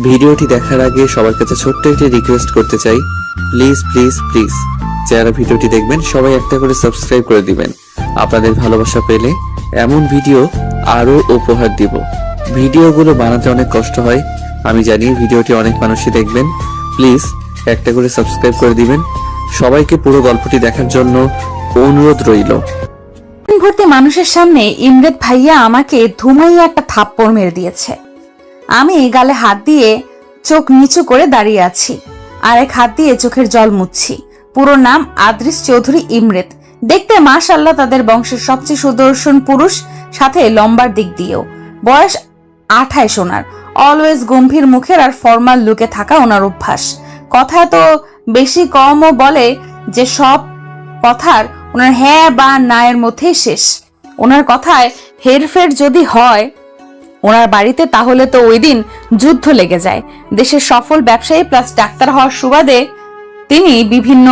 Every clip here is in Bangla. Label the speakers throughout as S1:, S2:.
S1: ভিডিওটি দেখার আগে সবার কাছে ছোট্ট একটি রিকোয়েস্ট করতে চাই, প্লিজ প্লিজ প্লিজ যারা ভিডিওটি দেখবেন সবাই একটা করে সাবস্ক্রাইব করে দিবেন। আপনাদের ভালোবাসা পেলে এমন ভিডিও আরো উপহার দিব। ভিডিওগুলো বানাতে অনেক কষ্ট হয়, আমি জানি। ভিডিওটি অনেক মানুষই দেখবেন, প্লিজ একটা করে সাবস্ক্রাইব করে দিবেন। সবাইকে পুরো গল্পটি দেখার জন্য অনুরোধ রইল।
S2: ভর্তি মানুষের সামনে ইমরেত ভাইয়া আমাকে ধুমাইয়া একটা থাপ্পড় মেরে দিয়েছে। আমি গালে হাত দিয়ে চোখ নিচু করে দাঁড়িয়ে আছি, আর এক হাত দিয়ে চোখের জল মুছছি। পুরো নাম আদ্রিস চৌধুরী ইমরেত। দেখতে মাশাআল্লাহ তাদের বংশের সবচেয়ে সুদর্শন পুরুষ, সাথে লম্বার দিক দিয়েও। বয়স 28 ওনার। অলওয়েজ গম্ভীর মুখের আর ফর্মাল লুকে থাকা ওনার অভ্যাস। কথা তো বেশি কমও বলে যে সব কথার ওনার হ্যাঁ বা না এর মধ্যেই শেষ। ওনার কথায় হেরফের যদি হয় ওনার বাড়িতে, তাহলে তো ওই দিন যুদ্ধ লেগে যায়। দেশের সফল ব্যবসায়ী প্লাস ডাক্তার হওয়ার সুবাদে তিনি বিভিন্ন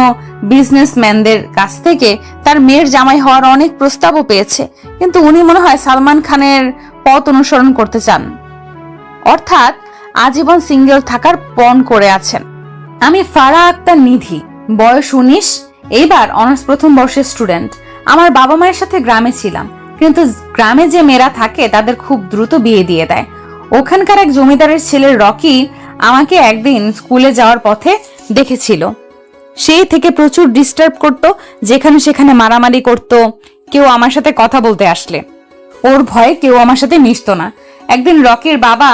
S2: বিজনেসম্যানদের কাছ থেকে তার মেয়ের জামাই হওয়ার অনেক প্রস্তাবও পেয়েছে, কিন্তু উনি মনে হয় সালমান খানের পথ অনুসরণ করতে চান, অর্থাৎ আজীবন সিঙ্গেল থাকার পণ করে আছেন। আমি ফারা আক্তার নিধি, বয়স 19, এইবার অনার্স প্রথম বর্ষের স্টুডেন্ট। আমার বাবা মায়ের সাথে গ্রামে ছিলাম, কিন্তু গ্রামে যে মেয়েরা থাকে তাদের খুব দ্রুত বিয়ে দিয়ে দেয়। ওখানকার এক জমিদারের ছেলে রকি আমাকে একদিন স্কুলে যাওয়ার পথে দেখেছিল। সেই থেকে প্রচুর ডিস্টার্ব করত, যেখানে সেখানে মারামারি করত কেউ আমার সাথে কথা বলতে আসলে। ওর ভয়ে কেউ আমার সাথে মিশতো না। একদিন রকির বাবা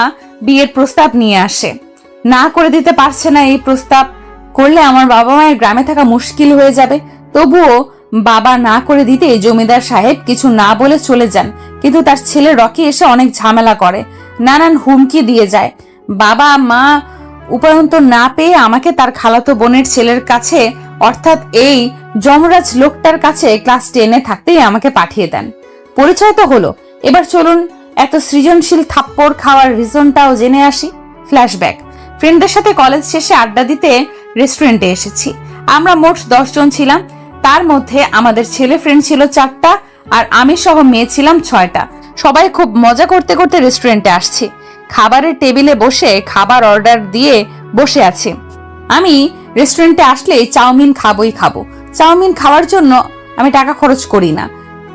S2: বিয়ের প্রস্তাব নিয়ে আসে, না করে দিতে পারছে না। এই প্রস্তাব করলে আমার বাবা মায়ের গ্রামে থাকা মুশকিল হয়ে যাবে। তবুও বাবা না করে দিতে জমিদার সাহেব কিছু না বলে চলে যান, কিন্তু তার ছেলে রকি এসে অনেক ঝামেলা করে, নানান হুমকি দিয়ে যায়। বাবা মা উপায়ন্ত না পেয়ে আমাকে তার খালাতো বোনের ছেলের কাছে, অর্থাৎ এই যমরাজ লোকটার কাছে ক্লাস 10-এ থাকতেই আমাকে পাঠিয়ে দেন। পরিচয় তো হলো, এবার চলুন এত সৃজনশীল থাপ্পড় খাওয়ার রিজনটাও জেনে আসি। ফ্ল্যাশব্যাক। ফ্রেন্ডদের সাথে কলেজ শেষে আড্ডা দিতে রেস্টুরেন্টে এসেছি। আমরা মোট 10 জন ছিলাম। তার মধ্যে আমাদের ছেলে ফ্রেন্ড ছিল 4টা, আর আমি সহ মেয়ে ছিলাম 6টা। সবাই খুব মজা করতে করতে রেস্টুরেন্টে আসছি। খাবারের টেবিলে বসে খাবার অর্ডার দিয়ে বসে আছি। আমি রেস্টুরেন্টে আসলে চাউমিন খাবোই খাবো। চাউমিন খাওয়ার জন্য আমি টাকা খরচ করি না,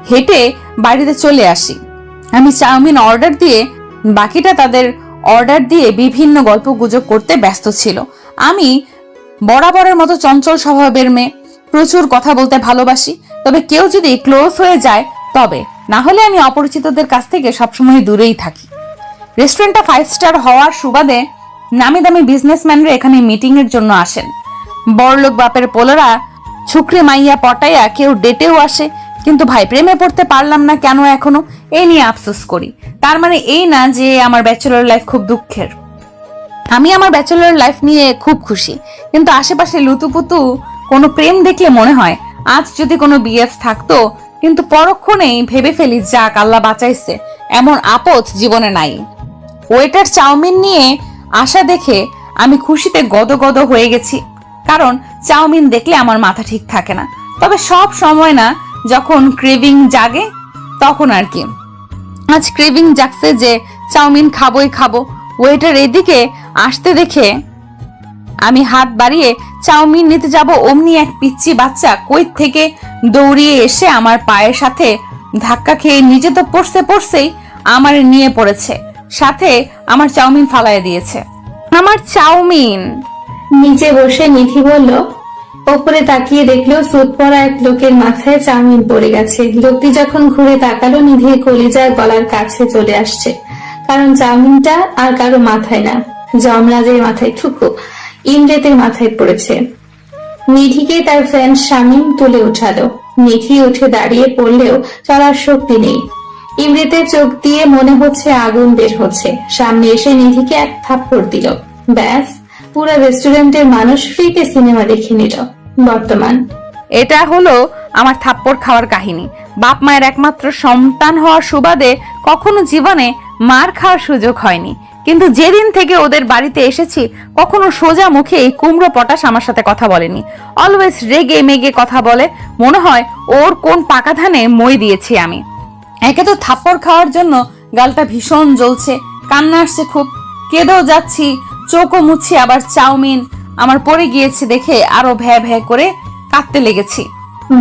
S2: হেঁটে বাড়িতে চলে আসি। আমি চাউমিন অর্ডার দিয়ে বাকিটা তাদের অর্ডার দিয়ে বিভিন্ন গল্প গুজব করতে ব্যস্ত ছিল। আমি বরাবরের মতো চঞ্চল স্বভাবের মেয়ে, প্রচুর কথা বলতে ভালোবাসি। তবে কেউ যদি ক্লোজ হয়ে যায় তবে, না হলে আমি অপরিচিতদের কাছ থেকে সবসময় দূরেই থাকি। রেস্টুরেন্টটা 5 স্টার হওয়ার সুবাদে নামি দামি বিজনেসম্যানরা এখানে মিটিং এর জন্য আসেন। বড়লোক বাপের পোলারা ছুকরে মাইয়া পটাইয়া কেউ ডেটেও আসে, কিন্তু ভাই প্রেমে পড়তে পারলাম না কেন এখনো, এই নিয়ে আফসোস করি। তার মানে এই না যে আমার ব্যাচেলর লাইফ খুব দুঃখের। আমি আমার ব্যাচেলর লাইফ নিয়ে খুব খুশি, কিন্তু আশেপাশে লুতুপুতু কোনো প্রেম দেখলে মনে হয় আজ যদি কোনো বিএফ থাকতো, কিন্তু পরক্ষণেই ভেবে ফেলি যাক আল্লাহ বাঁচাইছে, এমন আপদ জীবনে নাই। ওয়েটার চাউমিন নিয়ে আসা দেখে আমি খুশিতে গদগদ হয়ে গেছি, কারণ চাউমিন দেখলে আমার মাথা ঠিক থাকে না। তবে সব সময় না, যখন ক্রেভিং জাগে তখন আর কি। আজ ক্রেভিং জাগছে যে চাউমিন খাবোই খাবো। ওয়েটার এদিকে আসতে দেখে আমি হাত বাড়িয়ে চাউমিন নিতে যাব, অমনি এক পিচ্চি বাচ্চা কই থেকে দৌড়িয়ে এসে আমার পায়ের সাথে ধাক্কা খেয়ে নিজে তো পড়ছেই আমার নিয়ে পড়েছে, সাথে আমার চাউমিন ফালায় দিয়েছে। আমার চাউমিন।
S3: নিচে বসে নিধি বলল, ওপরে তাকিয়ে দেখলো সুট পরা এক লোকের মাথায় চাউমিন পড়ে গেছে। লোকটি যখন ঘুরে তাকালো, নিধির কলিজা গলার কাছে চলে আসছে, কারণ চাউমিনটা আর কারো মাথায় না, যমরাজের মাথায়, ঠুকু ইমরেতের মাথায় পড়েছে। নিধিকে তার ফ্রেন্ড শামীম তুলে উঠালো। নিধি উঠে দাঁড়িয়ে পড়লেও চলার শক্তি নেই। ইমরেতের চোখ দিয়ে মনে হচ্ছে আগুন বের হচ্ছে। সামনে এসে নিধিকে এক থাপ্পড় দিল, ব্যাস পুরো রেস্টুরেন্টের মানুষ ফ্রিতে সিনেমা দেখে নিল। বর্তমান।
S2: এটা হলো আমার থাপ্পড় খাওয়ার কাহিনী। বাপ মায়ের একমাত্র সন্তান হওয়ার সুবাদে কখনো জীবনে মার খাওয়ার সুযোগ হয়নি, কিন্তু যেদিন থেকে ওদের বাড়িতে এসেছি কখনো সোজা মুখে এই কুমড়ো পটাশ আমার সাথে কথা বলেনি। অলওয়েজ রেগে মেগে কথা বলে, মনে হয় ওর কোন পাকা ধানে মই দিয়েছি আমি। একে তো থাপ্পড় খাওয়ার জন্য গালটা ভীষণ জ্বলছে, কান্না আসছে খুব, কেঁদেও যাচ্ছি, চোখও মুছি, আবার চাউমিন আমার পড়ে গিয়েছে দেখে আরো ভ্যা ভ্যা করে কাঁদতে লেগেছি।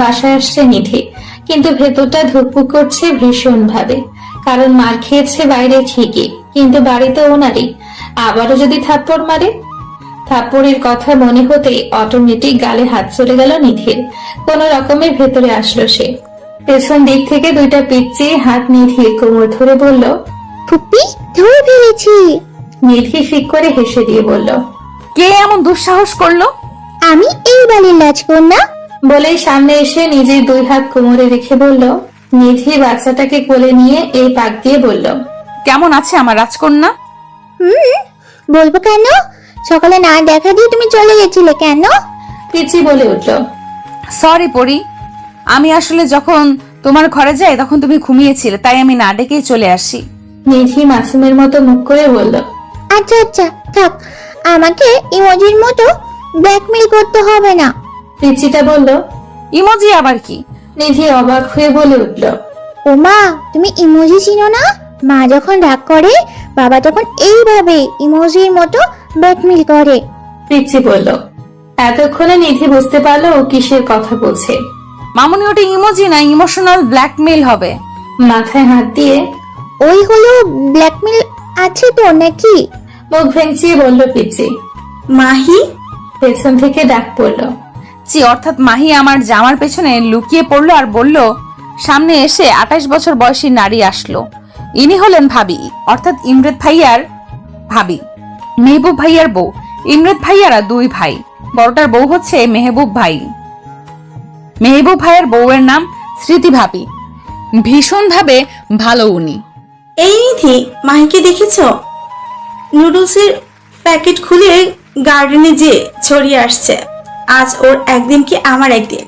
S3: বাসায় আসছে নিধি, কিন্তু ভেতরটা ধুকপুক করছে ভীষণ ভাবে। কারণ মার খেয়েছে বাইরে ঠিকই, কিন্তু বাড়িতে ওনারই আবারও যদি থাপ্পড় মারে। থাপ্পড়ের কথা মনে হতেই অটোমেটিক গালে হাত চলে গেল নিধির। কোন রকমের ভেতরে আসলো সে। পেছন দিক থেকে দুইটা পিচ্চি হাত নিধির কোমর ধরে বলল,
S4: ফুপি ধরে ফেলেছি।
S3: নিধি ফিক করে হেসে দিয়ে বলল,
S2: কে এমন দুঃসাহস করলো?
S4: আমি এই বাড়ির রাজকন্যা।
S3: বলেই সামনে এসে নিজের দুই হাত কোমরে রেখে বলল। নিধি বাচ্চাটাকে কোলে নিয়ে এই পাক দিয়ে বলল,
S2: কেমন আছে আমার রাজকন্যা?
S4: বলবো কেন? সকালে না দেখা দিয়ে তুমি চলে গেছিলে কেন?
S3: পিচি বলে উঠল,
S2: সরি পরি, আমি আসলে যখন তোমার ঘরে যাই তখন তুমি ঘুমিয়েছিলে, তাই আমি না ডেকেই চলে আসি।
S3: নিধি মাসুমের মতো মুখ করে বলল,
S4: আচ্ছা আচ্ছা থাক, আমাকে ইমোজির মতো ব্ল্যাকমেল করতে হবে না।
S3: পিচিটা বলল।
S2: ইমোজি আবার কি?
S3: নিধি অবাক হয়ে বলে উঠল,
S4: ও মা, তুমি ইমোজি চিনো না? মা যখন রাগ করে বাবা তখন এইভাবে ইমোজির মতো ব্ল্যাকমেল করে।
S3: পিচি বলল। এতক্ষণে নিধি বুঝতে পারলো ও কিসের কথা বলছে।
S2: মামুনি, ওটা ইমোজি না, ইমোশনাল ব্ল্যাকমেল হবে।
S3: মাথায় হাত দিয়ে
S4: ওইগুলো ব্ল্যাকমেল আছে তো নাকি?
S3: মুখ ভেঙচিয়ে বলল পিচি।
S5: মাহি,
S3: পেছন থেকে ডাক পড়ল।
S2: জি, অর্থাৎ মাহি আমার জামার পেছনে লুকিয়ে পড়লো আর বলল, সামনে এসে 28 বছর বয়সী নারী আসলো। ইনি হলেন ভাবি, অর্থাৎ ইমরেদ ভাইয়ার ভাবি, মেহবুব ভাইয়ার বউ। ইমরেদ ভাইয়ারা দুই ভাই, বড়টার বউ হচ্ছে মেহবুব ভাই। মেহবুব ভাইয়ের বউয়ের নাম স্মৃতি ভাবি, ভীষণ ভাবে ভালো উনি।
S5: এই নিধি, মাহিকে দেখেছ? নুডলসের প্যাকেট খুলে গার্ডেনে যে ছড়িয়ে আসছে। আজ ওর একদিন কি আমার একদিন।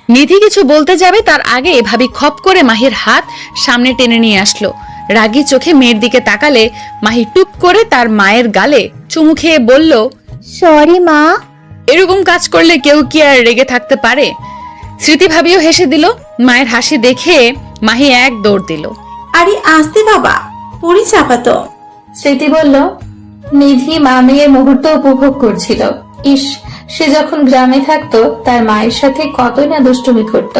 S2: নিধি কিছু বলতে যাবে তার আগে ভাবি খপ করে মাহির হাত সামনে টেনে নিয়ে আসলো। রাগী চোখে মেয়ের দিকে তাকালে মাহি টুপ করে তার মায়ের গালে চুমু খেয়ে বলল,
S4: সরি মা।
S2: এরকম কাজ করলে কেউ কি আর রেগে থাকতে পারে? স্মৃতি ভাবিও হেসে দিল। মায়ের হাসি দেখে মাহি এক দৌড় দিল।
S5: আরে আসতে বাবা, পড়ি চাপাতো।
S3: স্মৃতি বলল। নিধি মা মেয়ের মুহূর্ত উপভোগ করছিল। ইস, সে যখন গ্রামে থাকতো তার মায়ের সাথে কতই না দুষ্টুমি করত।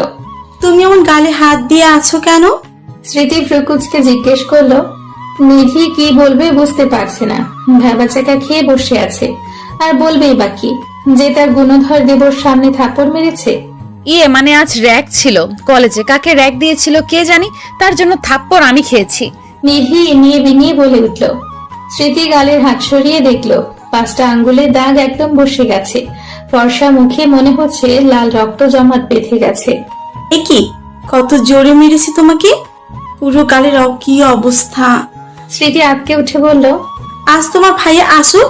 S5: তুমি এমন গালে হাত দিয়ে আছো কেন?
S3: স্মৃতি ফ্রুকুচকে জিজ্ঞেস করলো। নিধি কি বলবে বুঝতে পারছে না, ভ্যাবাচাকা খেয়ে বসে আছে। আর বলবেই বাকি, যে তার গুণধর দেবর সামনে থাপ্পড় মেরেছে।
S2: ইয়ে মানে আজ র‍্যাক ছিল কলেজে, কাকে র‍্যাক দিয়েছিল কে জানি, তার জন্য থাপ্পড় আমি খেয়েছি।
S3: নিধি নিয়ে বিনিয়ে বলে উঠল। স্মৃতি গালের হাত সরিয়ে দেখলো 5টা আঙ্গুলের দাগ একদম বসে গেছে। ফর্সা মুখে মনে হচ্ছে লাল রক্ত জমাট বেঁধে গেছে।
S5: এ কি, কত জোরে মেরেছি তোমাকে! পুরো গালের কি অবস্থা!
S3: স্মৃতি আটকে উঠে বলল,
S5: আজ তোমার ভাইয়া আসুক।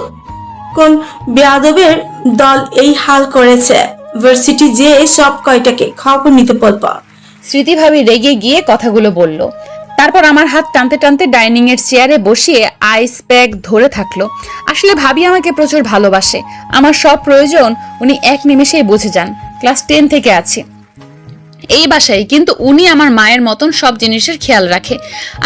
S5: কোন বেয়াদবের দল এই হাল করেছে? ভার্সিটি যে সব কয়টাকে খবর নিতে বলবো।
S2: স্মৃতি ভাবি রেগে গিয়ে কথাগুলো বলল। তারপর আমার হাত টানতে টানতে ডাইনিং এর চেয়ারে বসিয়ে আইস প্যাক ধরে থাকলো। আসলে ভাবি আমাকে প্রচুর ভালোবাসে, আমার সব প্রয়োজন উনি এক নিমেষেই বুঝে যান। ক্লাস 10 থেকে আছি এই বাসায়, কিন্তু উনি আমার মায়ের মতন সব জিনিসের খেয়াল রাখে।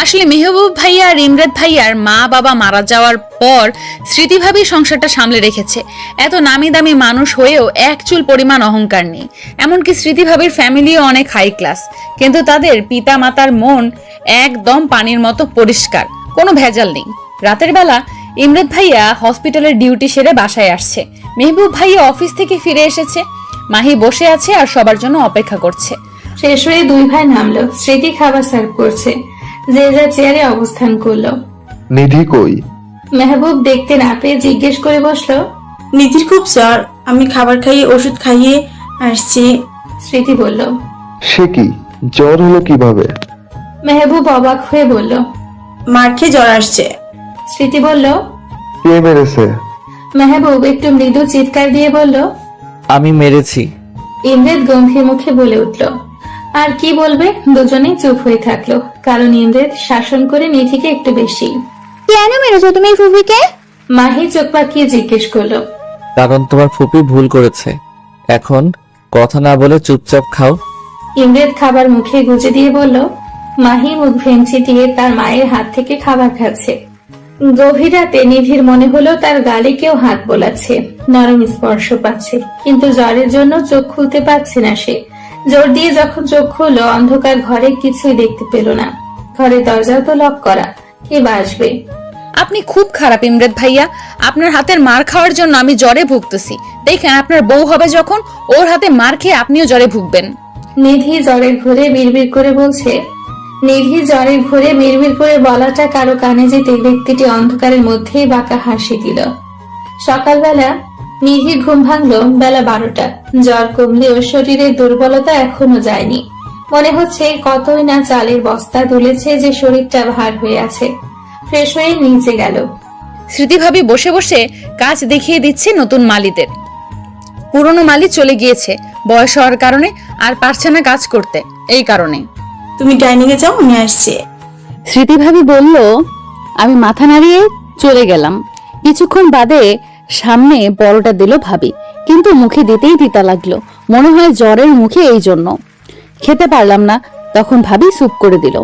S2: আসলে মেহবুব ভাইয়া আর ইমরাত ভাইয়ার মা বাবা মারা যাওয়ার পর স্মৃতি ভাবি সংসারটা সামলে রেখেছে। এত নামি দামি মানুষ হয়েও এক চুল পরিমাণ অহংকার নেই। এমনকি স্মৃতি ভাবির ফ্যামিলিও অনেক হাই ক্লাস, কিন্তু তাদের পিতা মাতার মন একদম পানির মতো পরিষ্কার, কোনো ভেজাল নেই। রাতের বেলা ইমরাত ভাইয়া হসপিটালের ডিউটি সেরে বাসায় আসছে, মেহবুব ভাইয়া অফিস থেকে ফিরে এসেছে। মাহি বসে আছে আর সবার জন্য অপেক্ষা করছে।
S3: শেষ হয়ে দুই ভাই নামলো। স্মৃতি খাবার সার্ভ করছে, যে যা চেয়ারে অবস্থান করলো।
S6: নিধি কই?
S3: মেহবুব দেখতে না পেয়ে জিজ্ঞেস করে বসলো।
S5: নিধির খুব জ্বর, আমি খাবার খাইয়ে ওষুধ খাইয়ে আসছি।
S3: স্মৃতি বলল।
S6: সে কি, জ্বর হলো কিভাবে?
S3: মেহবুব অবাক হয়ে বলল।
S5: মার খেয়ে জ্বর আসছে।
S3: স্মৃতি বলল।
S6: কে মেরেছে?
S3: মেহবুব একটু মৃদু চিৎকার দিয়ে বলল,
S1: আমি মেরেছি।
S3: ইমরেদ গম্ভীর মুখে বলে উঠল। আর কি বলবে, দুজনেই চুপ হয়ে থাকলো, কারণ ইমরেদ শাসন করে নিধিকে একটু বেশি।
S4: কেন মেরেছো তুমি ফুফিকে?
S3: মাহি চোখ পাকিয়ে জিজ্ঞেস করলো।
S1: কারণ তোমার ফুপি ভুল করেছে, এখন কথা না বলে চুপচাপ খাও।
S3: ইমরেদ খাবার মুখে গুজে দিয়ে বলল। মাহি মুখ ভেঙচি দিয়ে তার মায়ের হাত থেকে খাবার খাচ্ছে। গভীর রাতে নিধির মনে হলো তার গালে কেউ হাত বোলাচ্ছে, নরম স্পর্শ পাচ্ছে, কিন্তু জ্বরের জন্য চোখ খুলতে পারছে না সে। জোর দিয়ে যখন চোখ খুললো, অন্ধকার ঘরে কিছুই দেখতে পেল না। ঘরের দরজাও তো লক করা, কে বা আসবে?
S2: আপনি খুব খারাপ ইমরান ভাইয়া, আপনার হাতের মার খাওয়ার জন্য আমি জ্বরে ভুগতেছি। দেখেন আপনার বউ হবে যখন, ওর হাতে মার খেয়ে আপনিও জ্বরে ভুগবেন।
S3: নিধি জ্বরের ঘোরে বিড়বিড় করে বলছে। নিধি জ্বরের ঘোরে বিড়বিড় করে বলাটা কারো কানে যেতে ব্যক্তিটি অন্ধকারের মধ্যেই বাঁকা হাসি দিল। সকালবেলা নিধির ঘুম ভাঙলো বেলা 12টা। জ্বর কমলেও শরীরের দুর্বলতা এখনো যায়নি। মনে হচ্ছে কতই না চালের বস্তা তুলেছে যে শরীরটা ভার হয়ে আছে। ফ্রেশ হয়ে নিচে গেল।
S2: স্মৃতি ভাবি বসে বসে কাজ দেখিয়ে দিচ্ছে নতুন মালিদের। পুরনো মালি চলে গিয়েছে বয়স হওয়ার কারণে, আর পারছে না কাজ করতে, এই কারণে।
S5: তুমি ডাইনিং এ যাও, আমি আসছি।
S2: স্মৃতি ভাবি বলল। আমি মাথা নাড়িয়ে চলে গেলাম। কিছুক্ষণ বাদে সামনে বড়টা দিল ভাবি, কিন্তু মুখে দিতেই তিতা লাগলো। মনে হয় জ্বরের মুখে, এই জন্য খেতে পারলাম না। তখন ভাবি স্যুপ করে দিল।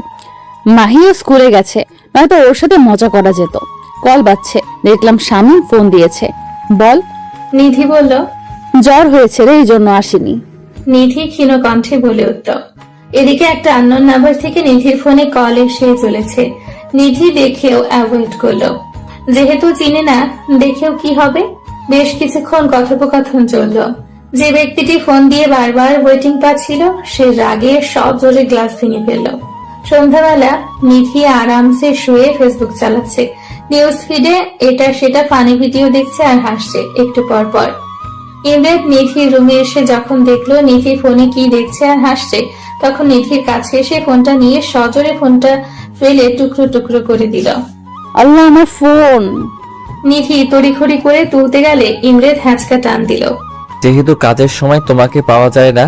S2: মাহিও স্কুলে গেছে, নয়তো ওর সাথে মজা করা যেত। কল বাজছে, দেখলাম শামীম ফোন দিয়েছে। বল।
S3: নিধি বলল।
S2: জ্বর হয়েছে রে, এই জন্য আসিনি।
S3: নিধি ক্ষীণ কণ্ঠে বলে উঠল। এদিকে একটা আননোন নাম্বার থেকে নিধির ফোনে কল এসে চলেছে। নিধি দেখেও অ্যাভয়েড করলো, যেহেতু চিনে না, দেখেও কি হবে। বেশ কিছুক্ষণ কথোপকথন চলল। যে ব্যক্তিটি ফোন দিয়ে বারবার ওয়েটিং পাচ্ছিল, সে রাগে সব জোরে গ্লাস ভেঙে ফেলল। সন্ধ্যাবেলা নিধি আরামসে শুয়ে ফেসবুক চালাচ্ছে। নিউজ ফিডে এটা সেটা ফানি ভিডিও দেখছে আর হাসছে একটু পর পর। ইমরান নিধির রুমে এসে যখন দেখলো নিধি ফোনে কি দেখছে আর হাসছে, তখন নিধির কাছে এসে ফোনটা নিয়ে সজোরে ফোনটা ফেলে টুকরো টুকরো করে দিল।
S2: আল্লাহ, আমার ফোন!
S3: নিধি তড়িঘড়ি করে তুলতে গেলে ইমরান হ্যাঁচকা টান দিল।
S1: যেহেতু কাজের সময় তোমাকে পাওয়া যায় না,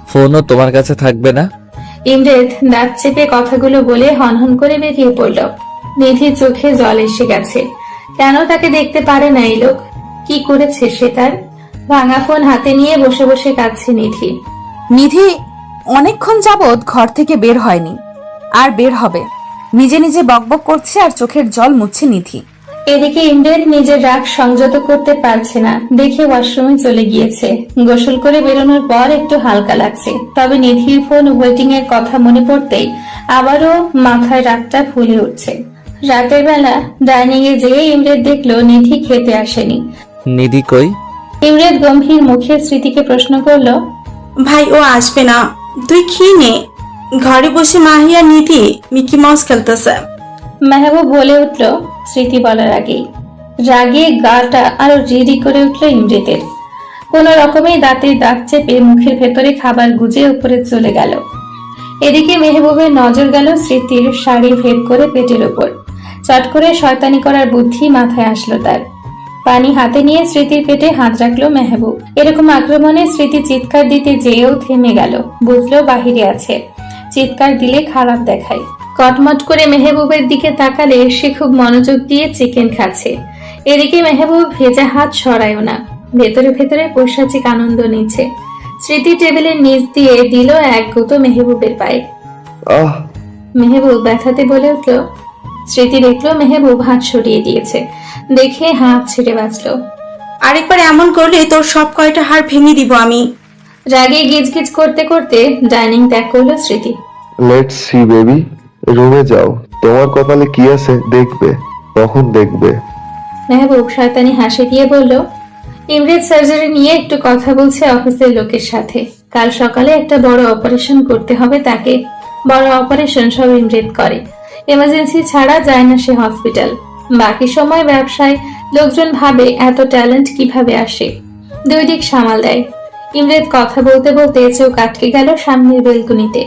S1: ফোনও তোমার কাছে থাকবে না।
S3: ইমরান দাঁত চেপে কথাগুলো বলে হনহন করে বেরিয়ে পড়ল। নিধির চোখে জল এসে গেছে। কেন তাকে দেখতে পারে না এই লোক? কি করেছে সে তার? ভাঙা ফোন হাতে নিয়ে বসে বসে কাঁদছে নিধি।
S2: নিধি অনেকক্ষণ যাবৎ ঘর থেকে বের হয়নি, আর বের হবে। নিজে নিজে বকবক করছে আর চোখের জল মুছছে নিধি।
S3: এদিকে ইমরান নিজের রাগ সংযত করতে পারছে না, দেখে ওয়াশরুমে চলে গিয়েছে। গোসল করে বেরোনোর পর একটু হালকা লাগছে, তবে নিধির ফোন ওয়েটিং এর কথা মনে পড়তেই আবারও মাথায় রাগটা ফুলে উঠছে। রাতের বেলা ডাইনিং এ যেয়ে ইমরান দেখলো নিধি খেতে আসেনি।
S1: নিধি কই?
S3: ইমরান গম্ভীর মুখে স্মৃতিকে প্রশ্ন করলো।
S5: ভাই, ও আসবে না, তুই খেয়ে নে। ঘরে বসে মাহি আর নিধি মিকি মাউস খেলতেছে।
S3: মেহবুব বলে উঠল স্মৃতি বলার আগেই। রাগে গাটা আরো রিরি করে উঠল ইমরানের। কোন রকমে দাঁতের দাঁত চেপে মুখের ভেতরে খাবার গুজে উপরে চলে গেল। এদিকে মেহবুবের নজর গেল স্মৃতির শাড়ি ভেদ করে পেটের উপর। চট করে শয়তানি করার বুদ্ধি মাথায় আসলো তার। পানি হাতে নিয়ে স্মৃতির পেটে হাত রাখলো মেহবুব। এরকম আক্রমণে স্মৃতি চিৎকার দিতে যেয়েও থেমে গেল, বুঝলো বাহিরে আছে। চিৎকার দিলে খারাপ দেখায়। কটমট করে মেহবুবের দিকে তাকালে সে খুব মনোযোগ দিয়ে চিকেন খাচ্ছে। এদিকে মেহবুব ভেজা হাত সরায়ও না, ভেতরে ভেতরে পৈশাচিক আনন্দ নিচ্ছে। স্মৃতি টেবিলের নিচ দিয়ে দিল এক গুঁতো মেহবুবের পায়ে।
S6: আহ!
S3: মেহবুব ব্যথাতে বলে উঠল। স্মৃতি দেখলো মেহবুব হাত সরিয়ে দিয়েছে, দেখে হাত ছেড়ে বাঁচলো।
S5: আরেকবার এমন করলে তোর সব কয়টা হাড় ভেঙে দিব আমি।
S3: রাগে গিজগিজ করতে করতে ডাইনিং ত্যাগ করলো স্মৃতি।
S6: লেটস সি বেবি, রুমে যাও। তোমার কপালে কি আছে দেখবে, তখন দেখবে।
S3: মেহবুব শয়তানি হাসি দিয়ে বলল, ইমরান সার্জারি নিয়ে একটু কথা বলছে অফিসের লোকের সাথে। কাল সকালে একটা বড় অপারেশন করতে হবে তাকে। বড় অপারেশন সব ইমরান করে, এমার্জেন্সি ছাড়া যায় না সে হসপিটাল। বাকি সময় ব্যবসায় লোকজন ভাবে এত ট্যালেন্ট কিভাবে আসে, দুই দিক সামাল দেয়। ইমরান কথা বলতে বলতে চোখ আটকে গেল সামনের বেলকনিতে।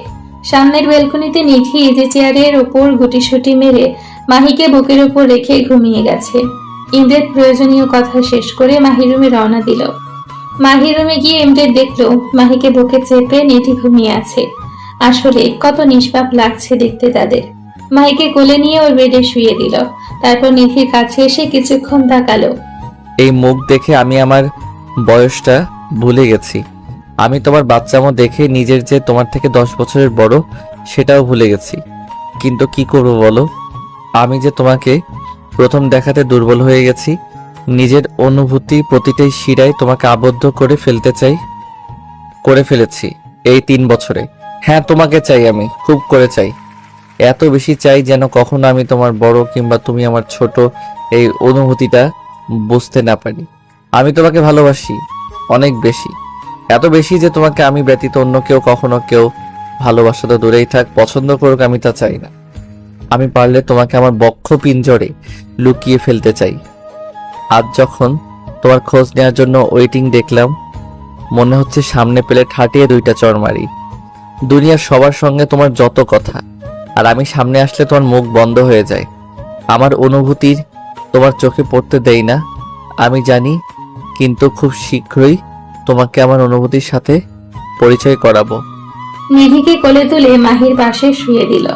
S3: সামনের বেলকনিতে নিধি ইজি চেয়ারের ওপর গুটিসুটি মেরে মাহিকে বুকের উপর রেখে ঘুমিয়ে গেছে। ইমরান প্রয়োজনীয় কথা শেষ করে মাহি রুমে রওনা দিল। মাহি রুমে গিয়ে ইমরান দেখলো মাহিকে বুকে চেপে নিধি ঘুমিয়ে আছে। আসলে কত নিষ্পাপ লাগছে দেখতে তাদের। মাহিকে কোলে নিয়ে ওর বেডে শুয়ে দিল, তারপর নিধির কাছে এসে কিছুক্ষণ তাকালো।
S1: এই মুখ দেখে আমি আমার বয়সটা ভুলে গেছি। আমি তোমার বাচ্চামো দেখে নিজের যে তোমার থেকে 10 বছরের বড় সেটাও ভুলে গেছি। কিন্তু কি করবো বলো, আমি যে তোমাকে প্রথম দেখাতে দুর্বল হয়ে গেছি। নিজের অনুভূতি প্রতিটাই শিরায় তোমাকে আবদ্ধ করে ফেলেছি এই 3 বছরে। হ্যাঁ, তোমাকে চাই, আমি খুব করে চাই, এত বেশি চাই যেন কখনো আমি তোমার বড় কিংবা তুমি আমার ছোট এই অনুভূতিটা বুঝতে না পারি। আমি তোমাকে ভালোবাসি অনেক বেশি, এত বেশি যে তোমাকে আমি ব্যতীত অন্য কখনো কেউ ভালোবাসা তো দূরেই থাক, পছন্দ করুক, আমি তা চাই না। আমি পারলে তোমাকে আমার বক্ষ পিঞ্জরে লুকিয়ে ফেলতে চাই। আজ যখন তোমার খোঁজ নেওয়ার জন্য ওয়েটিং দেখলাম, মনে হচ্ছে সামনে পেলে ঠাটিয়ে 2টা চড় মারি। দুনিয়ার সবার সঙ্গে তোমার যত কথা, আর আমি সামনে আসলে তোমার মুখ বন্ধ হয়ে যায়। আমার অনুভূতির তোমার চোখে পড়তে দেই না, আমি জানি, কিন্তু খুব শীঘ্রই তোমাকে আমার অনুভূতির সাথে পরিচয় করাবো।
S3: নিধিকে কোলে তুলে মাহির পাশে শুয়ে দিল।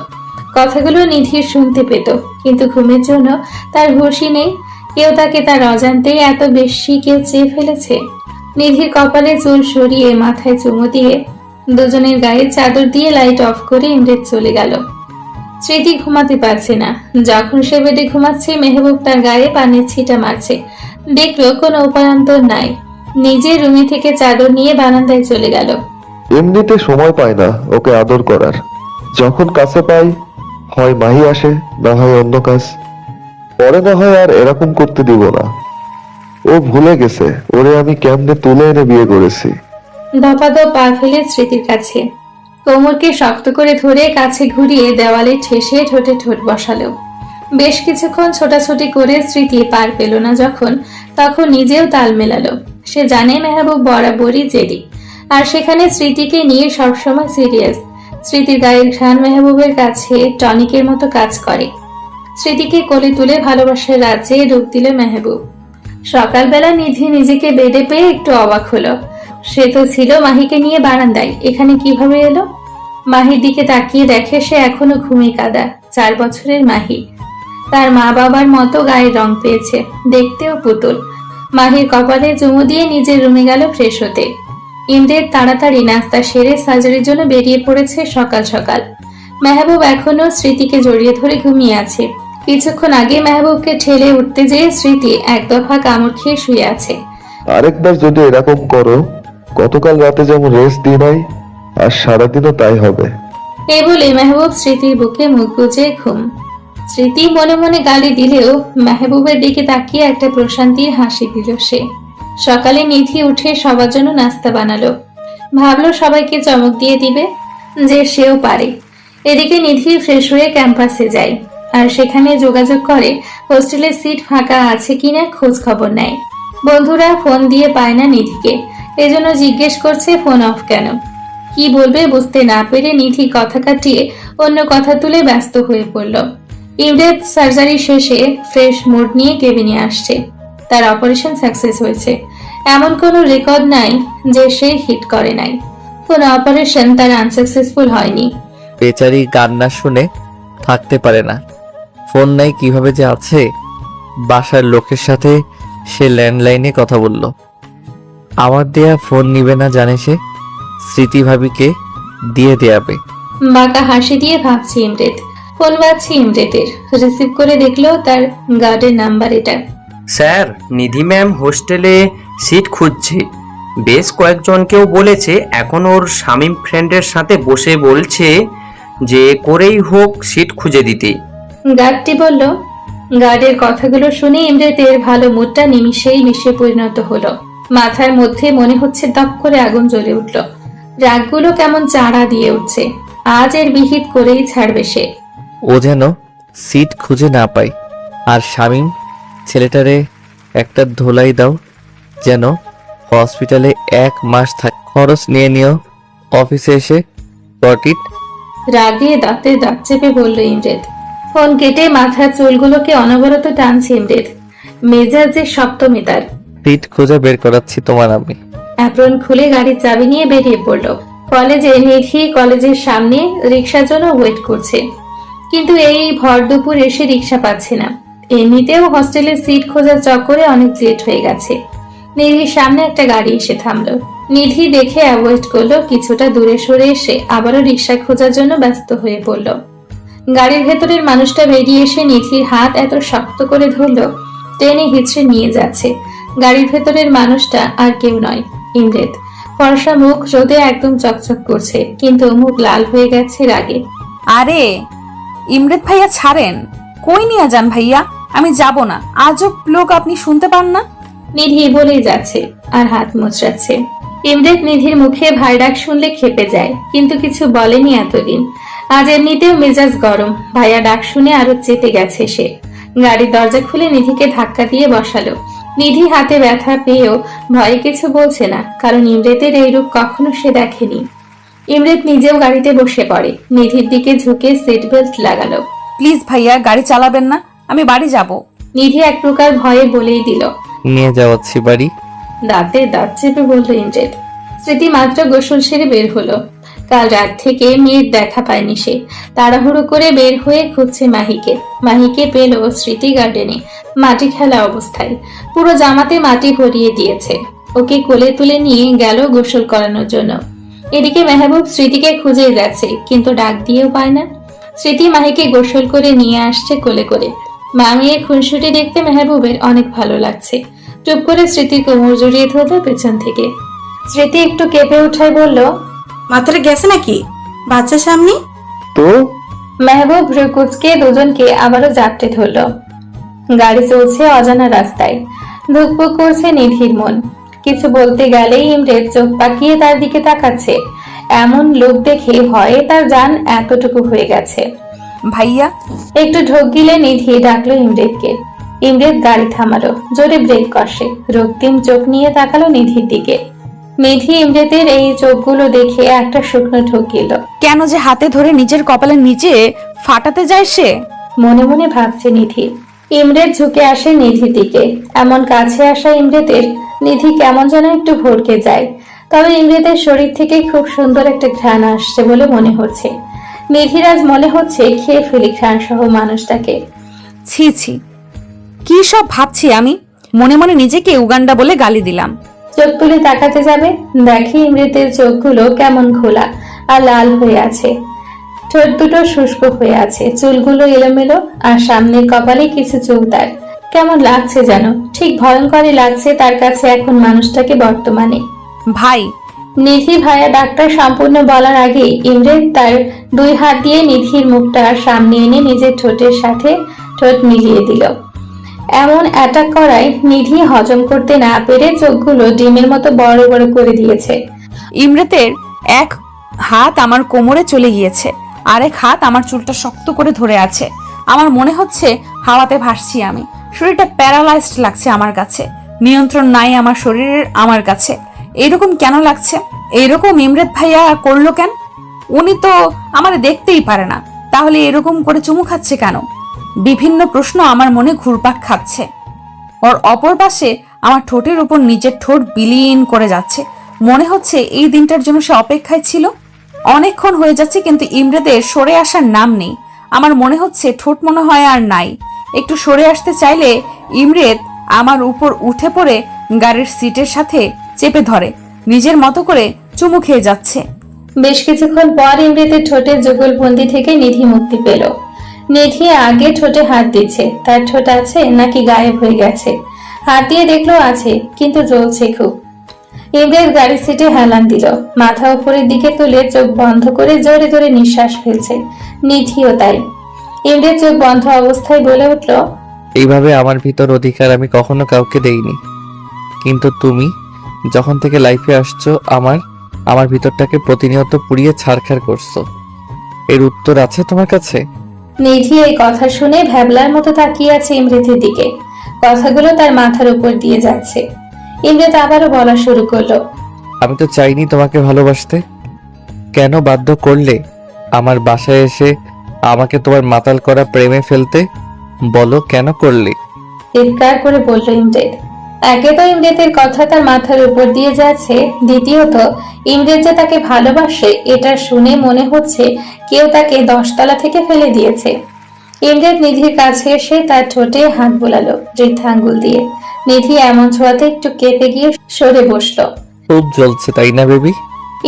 S3: কথাগুলো নিধির শুনতে পেত, কিন্তু ঘুমের জন্য তার হুঁশই নেই। কেউ তাকে তার অজান্তেই এত বেশি কেউ চেয়ে ফেলেছে। নিধির কপালে চুল সরিয়ে মাথায় চুমু দিয়ে দুজনের গায়ে চাদর দিয়ে লাইট অফ করে ইমরেত চলে গেল। স্মৃতি ঘুমাতে পারছে না। যখন সে বেডে ঘুমাচ্ছে, মেহবুব তার গায়ে পানির ছিটা মারছে। দেখলো কোনো উপায়ান্তর নাই, নিজের রুমে থেকে চাদর নিয়ে বারান্দায় চলে গেল।
S6: এমনিতে সময় পায় না ওকে আদর করার। যখন কাছে পাই, হয় মাহি আসে, না হয় অন্য কাজ। পরে না হয় আর এরকম করতে দিব না। ও ভুলে গেছে ওরে আমি কেমনে তুলে এনে বিয়ে করেছি।
S3: দপাদপ পা ফেলে স্মৃতির কাছে কোমরকে শক্ত করে ধরে কাছে ঘুরিয়ে দেওয়ালে ঠেসে ঠোঁটে ঠোঁট বসালো। বেশ কিছুক্ষণ ছোটাছুটি করে স্মৃতি পার পেল না যখন, তখন নিজেও তাল মেলালো। সে জানে মেহবুব বরাবরই জেদি, আর সেখানে স্মৃতিকে নিয়ে সবসময় সিরিয়াস। স্মৃতির গায়ের ঘ্রাণ মেহবুবের কাছে টনিকের মতো কাজ করে। স্মৃতিকে কোলে তুলে ভালোবাসার রাজ্যে ডুব দিল মেহবুব। সকালবেলা নিধি নিজেকে বেডে পেয়ে একটু অবাক হলো। সে তো ছিল মাহিকে নিয়ে বারান্দায়, এখানে কিভাবে এলো? মাহির দিকে তাকিয়ে দেখে সে এখনো ঘুমে কাদা। 4 বছরের মাহি, তার মা বাবার মতো গায়ের রং পেয়েছে, দেখতেও পুতুল। মাহির কপালে চুমু দিয়ে নিজের রুমে গেল ফ্রেশ হতে। ইমরেত তাড়াতাড়ি নাস্তা সেরে সার্জারির জন্য বেরিয়ে পড়েছে সকাল সকাল। মেহবুব এখনো স্মৃতিকে জড়িয়ে ধরে ঘুমিয়ে আছে। কিছুক্ষণ আগে মেহবুবকে ঠেলে উঠতে যেয়ে স্মৃতি এক দফা কামড় খেয়ে শুয়ে আছে।
S6: আরেকবার যদি এরকম করো, গতকাল রাতে যেমন রেস্ট দিই নাই, আর সারাদিনও তাই হবে।
S3: এই বলে মেহবুব স্মৃতির বুকে মুখ গুজে ঘুম। স্মৃতি মনে মনে গালি দিলেও মেহবুবের দিকে তাকিয়ে একটা প্রশান্তির হাসি দিল সে। সকালে নিধি উঠে সবার জন্য নাস্তা বানালো। ভাবলো সবাইকে চমক দিয়ে দিবে যে সেও পারে। এদিকে নিধি ফ্রেশ হয়ে ক্যাম্পাসে যায়, আর সেখানে যোগাযোগ করে হোস্টেলের সিট ফাঁকা আছে কিনা খোঁজ খবর নেয়। বন্ধুরা ফোন দিয়ে পায় না নিধিকে, এজন্য জিজ্ঞেস করছে ফোন অফ কেন। কি বলবে বুঝতে না পেরে নিধি কথা কাটিয়ে অন্য কথা তুলে ব্যস্ত হয়ে পড়ল। ইমরেত সার্জারি শেষে ফ্রেশ মুড নিয়ে কেবিনে আসছে। তার অপারেশন সাকসেস হয়েছে, এমন কোনো রেকর্ড নাই যে সে হিট করে নাই। কোনো অপারেশন তার আনসাকসেসফুল হয়নি।
S1: বেচারি গান না শুনে থাকতে পারে না। ফোন নাই কিভাবে যে আছে। বাসার লোকের সাথে সে ল্যান্ডলাইনে কথা বলল। আমার দেয়া ফোন নিবে না জানে সে, স্মৃতি ভাবিকে দিয়ে দেয়াবে।
S3: বাঁকা হাসি দিয়ে ভাবছি ইমরেত। ফোন বাজছে ইমরেতের। রিসিভ করে দেখলো তার গার্ডের নাম্বার এটা।
S7: স্যার, নিধি ম্যাম হোস্টেলে সিট খুঁজছে। বেশ কয়েকজনকেও বলেছে। এখন ওর শামীম ফ্রেন্ডের সাথে বসে বলছে যে করেই হোক সিট খুঁজে দিতে।
S3: গার্ডটি বলল। গার্ডের কথাগুলো শুনে ইমরেতের ভালো মুডটা নিমিষেই বিষে পরিণত হলো। মাথার মধ্যে মনে হচ্ছে দপ করে আগুন জ্বলে উঠল। রাগগুলো কেমন চাড়া দিয়ে উঠছে। আজ এর বিহিত করেই ছাড়বে সে।
S1: ও যেন সিট খুঁজে না পায়। আর শামীম ছেলেটারে একটা ধোলাই দাও, যেন হসপিটালে 1 মাস থাকে। খরচ নিয়ে নিও, অফিসে এসে গট।
S3: রাগে দাঁতে দাঁত চেপে বলল ইমরেত। ফোন কেটে মাথার চুলগুলোকে অনবরত টানছে ইমরেত। মেজাজে সপ্তমী তার।
S1: সিট খুঁজে বের করাচ্ছি তোমার আমি।
S3: অ্যাপ্রন খুলে গাড়ির চাবি নিয়ে বেরিয়ে পড়ল। কলেজে নিধি কলেজের সামনে রিক্সার জন্য ওয়েট করছে, কিন্তু এই ভর দুপুর এসে রিক্সা পাচ্ছে না। এমনিতেও হস্টেলের সিট খোঁজার চক্করে অনেক লেট হয়ে গেছে। নিধির সামনে একটা গাড়ি এসে থামলো। নিধি দেখে অ্যাভয়েড করলো। কিছুটা দূরে সরে এসে আবারও রিক্সা খোঁজার জন্য ব্যস্ত হয়ে পড়ল। গাড়ির ভেতরের মানুষটা বেরিয়ে এসে নিধির হাত এত শক্ত করে ধরলো, টেনে হিচড়ে নিয়ে যাচ্ছে। গাড়ির ভেতরের মানুষটা আর কেউ নয়, ইমরেত। ফর্সা মুখ রোদে একদম চকচক করছে, কিন্তু মুখ লাল হয়ে গেছে রাগে।
S2: আরে ইমরেত ভাইয়া ছাড়েন, কই নিয়ে যান ভাইয়া? আমি যাব না। আজব লোক, আপনি শুনতে পান না?
S3: নিধি বলেই যাচ্ছে আর হাত মোচড়াচ্ছে। ইমরেত নিধির মুখে ভাই ডাক শুনলে ক্ষেপে যায়, কিন্তু কিছু বলেনি এতদিন। আজ এমনিতেও মেজাজ গরম, ভাইয়া ডাক শুনে আরো চেতে গেছে সে। গাড়ির দরজা খুলে নিধিকে ধাক্কা দিয়ে বসালো। নিধি হাতে ব্যথা পেয়েও ভয়ে কিছু বলছে না, কারণ ইমরেতের এই রূপ কখনো সে দেখেনি। ইমরেত নিজেও গাড়িতে বসে পড়ে, নিধির দিকে ঝুঁকে সিট বেল্ট লাগালো।
S2: প্লিজ ভাইয়া, গাড়ি চালাবেন না, আমি বাড়ি যাব।
S3: নিধি এক প্রকার ভয়ে বলেই দিল।
S1: নিয়ে যাওয়াচ্ছি বাড়ি।
S3: দাঁতে দাঁত চেপে বলল ইমরেত। স্মৃতি মাত্র গোসল সেরে বের হলো। কাল রাত থেকে মেয়ের দেখা পায়নি সে। তাড়াহুড়ো করে বের হয়ে খুঁজছে মাহিকে। মাহিকে পেল স্মৃতি গার্ডেনে, মাটি খেলা অবস্থায়। পুরো জামাতে মাটি ভরিয়ে দিয়েছে। ওকে কোলে তুলে নিয়ে গেল গোসল করানোর জন্য। এদিকে মেহবুব স্মৃতিকে খুঁজে যাচ্ছে, কিন্তু ডাক দিয়েও পায় না। স্মৃতি মাহিকে গোসল করে নিয়ে আসছে কোলে করে। মা মেয়ে খুনসুটি দেখতে মেহবুবের অনেক ভালো লাগছে। চুপ করে স্মৃতির কোমর জড়িয়ে ধরলো পেছন থেকে। স্মৃতি একটু কেঁপে উঠায় বলল,
S5: মাথাটা গেছে নাকি? বাচ্চা সামনে।
S6: তো
S3: মেহবুব রুকুজকে দুজনকে আবারও জাপটে ধরল। গাড়ি চলছে অজানা রাস্তায়। ধুকপুক করছে নিধির মন। কিছু বলতে গেলেই ইমরেত চোখ পাকিয়ে তার দিকে তাকাচ্ছে। এমন লোক দেখে ভয়ে তার জান এতটুকু হয়ে গেছে।
S2: ভাইয়া,
S3: একটু ঢোক গিলে নিধি ডাকলো ইমরেতকে। ইমরেত গাড়ি থামালো, জোরে ব্রেক কষে। রক্তিম চোখ নিয়ে তাকালো নিধির দিকে। নিধি ইমরেতের এই চোখগুলো দেখে একটা শুকনো ঢোক গেল।
S2: কেন যে হাতে ধরে নিজের কপালের নিচে ফাটাতে যায় সে?
S3: মনে মনে ভাবছে নিধি। ইমরেত ঝুঁকে আসে নিধির দিকে। এমন কাছে আসা ইমরেতের নিধি কেমন যেন একটু ভড়কে যায়। তবে ইমরেতের শরীর থেকে খুব সুন্দর একটা ঘ্রাণ আসছে বলে মনে হচ্ছে। নিধির আজ মনে হচ্ছে খেয়ে ফেলি ঘ্রাণ সহ মানুষটাকে।
S2: ছি ছি, কি সব ভাবছি আমি? মনে মনে নিজেকে উগান্ডা বলে গালি দিলাম।
S3: চোখ তুলে তাকাতে যাবে, দেখি ইমরেতের চোখগুলো কেমন খোলা আর লাল হয়ে আছে। ঠোঁট দুটো শুষ্ক হয়ে আছে, চুলগুলো এলোমেলো, আর সামনের কপালে কিছু চুলদার। কেমন লাগছে যেন, ঠিক ভয়ঙ্করই লাগছে তার কাছে এখন মানুষটাকে বর্তমানে।
S2: ভাই,
S3: নিধি ভাইয়া ডাক্তার সম্পূর্ণ বলার আগে ইমরেত তার দুই হাত দিয়ে নিধির মুখটা সামনে এনে নিজের ঠোঁটের সাথে ঠোঁট মিলিয়ে দিল। এমন অ্যাটাক করায় নিধি হজম করতে না পেরে চোখগুলো ডিমের মতো বড় বড় করে দিয়েছে।
S2: ইমরেতের এক হাত আমার কোমরে চলে গিয়েছে, আরেক হাত আমার চুলটা শক্ত করে ধরে আছে। আমার মনে হচ্ছে হাওয়াতে ভাসছি আমি। শরীরটা প্যারালাইজড লাগছে আমার কাছে, নিয়ন্ত্রণ নাই আমার শরীরের আমার কাছে। এরকম কেন লাগছে? এরকম ইমরেত ভাইয়া করলো কেন? উনি তো আমার দেখতেই পারে না, তাহলে এরকম করে চুমু খাচ্ছে কেন? বিভিন্ন প্রশ্ন আমার মনে ঘুরপাক খাচ্ছে। ওর অপর পাশে আমার ঠোঁটের উপর নিজের ঠোঁট বিলীন করে যাচ্ছে। মনে হচ্ছে এই দিনটার জন্য সে অপেক্ষায় ছিল। অনেকক্ষণ হয়ে যাচ্ছে, কিন্তু ইমরেতের সরে আসার নাম নেই। আমার মনে হচ্ছে ঠোঁট মনে হয় আর নাই। একটু সরে আসতে চাইলে ইমরেত আমার উপর উঠে পড়ে গাড়ির সিটের সাথে চেপে ধরে, নিজের মতো করে চুমু খেয়ে যাচ্ছে।
S3: বেশ কিছুক্ষণ পর ইমরেতের ঠোঁটের যুগলবন্দি থেকে নিধি মুক্তি পেল। নিধি আগে ঠোঁটে হাত দিচ্ছে, তার ঠোঁট আছে নাকি গায়েব হয়ে গেছে। হাত দিয়ে দেখলো আছে, কিন্তু জ্বলছে খুব। ইমরেত গাড়ির সিটে হেলান দিল, মাথা উপরের দিকে তুলে চোখ বন্ধ করে জোরে জোরে নিঃশ্বাস ফেলছে। নিধিও তাই। ইমরেত চোখ বন্ধ অবস্থায় বলে উঠল,
S1: এইভাবে আমার ভিতর অধিকার আমি কখনো কাউকে দেইনি, কিন্তু তুমি যখন থেকে লাইফে আসছো আমার ভিতরটাকে প্রতিনিয়ত পুড়িয়ে ছারখার করছো। এর উত্তর আছে তোমার কাছে?
S3: নিধি এই কথা শুনে ভ্যাবলার মতো তাকিয়ে আছে ইমরেতের দিকে। কথাগুলো তার মাথার উপর দিয়ে যাচ্ছে। ইমরেত আবারও বলা শুরু করলো,
S1: আমি তো চাইনি তোমাকে ভালোবাসতে। কেন বাধ্য করলে আমার বাসায় এসে আমাকে তোমার মাতাল করা প্রেমে ফেলতে? বলো কেন করলে?
S3: চিৎকার করে বলল ইমরেত। একে তো ইমরেতের কথা তার মাথার উপর দিয়ে যাচ্ছে, দ্বিতীয়ত ইমরেত যে তাকে ভালোবাসে এটা শুনে মনে হচ্ছে কেউ তাকে 10 তলা থেকে ফেলে দিয়েছে। ইমরেত নিধির কাছে এসে তার ঠোঁটে হাত বোলালো বৃদ্ধা আঙ্গুল দিয়ে। নিধি এমন ছোঁয়াতে একটু কেঁপে গিয়ে সরে বসলো।
S1: খুব জ্বলছে তাই না বেবি?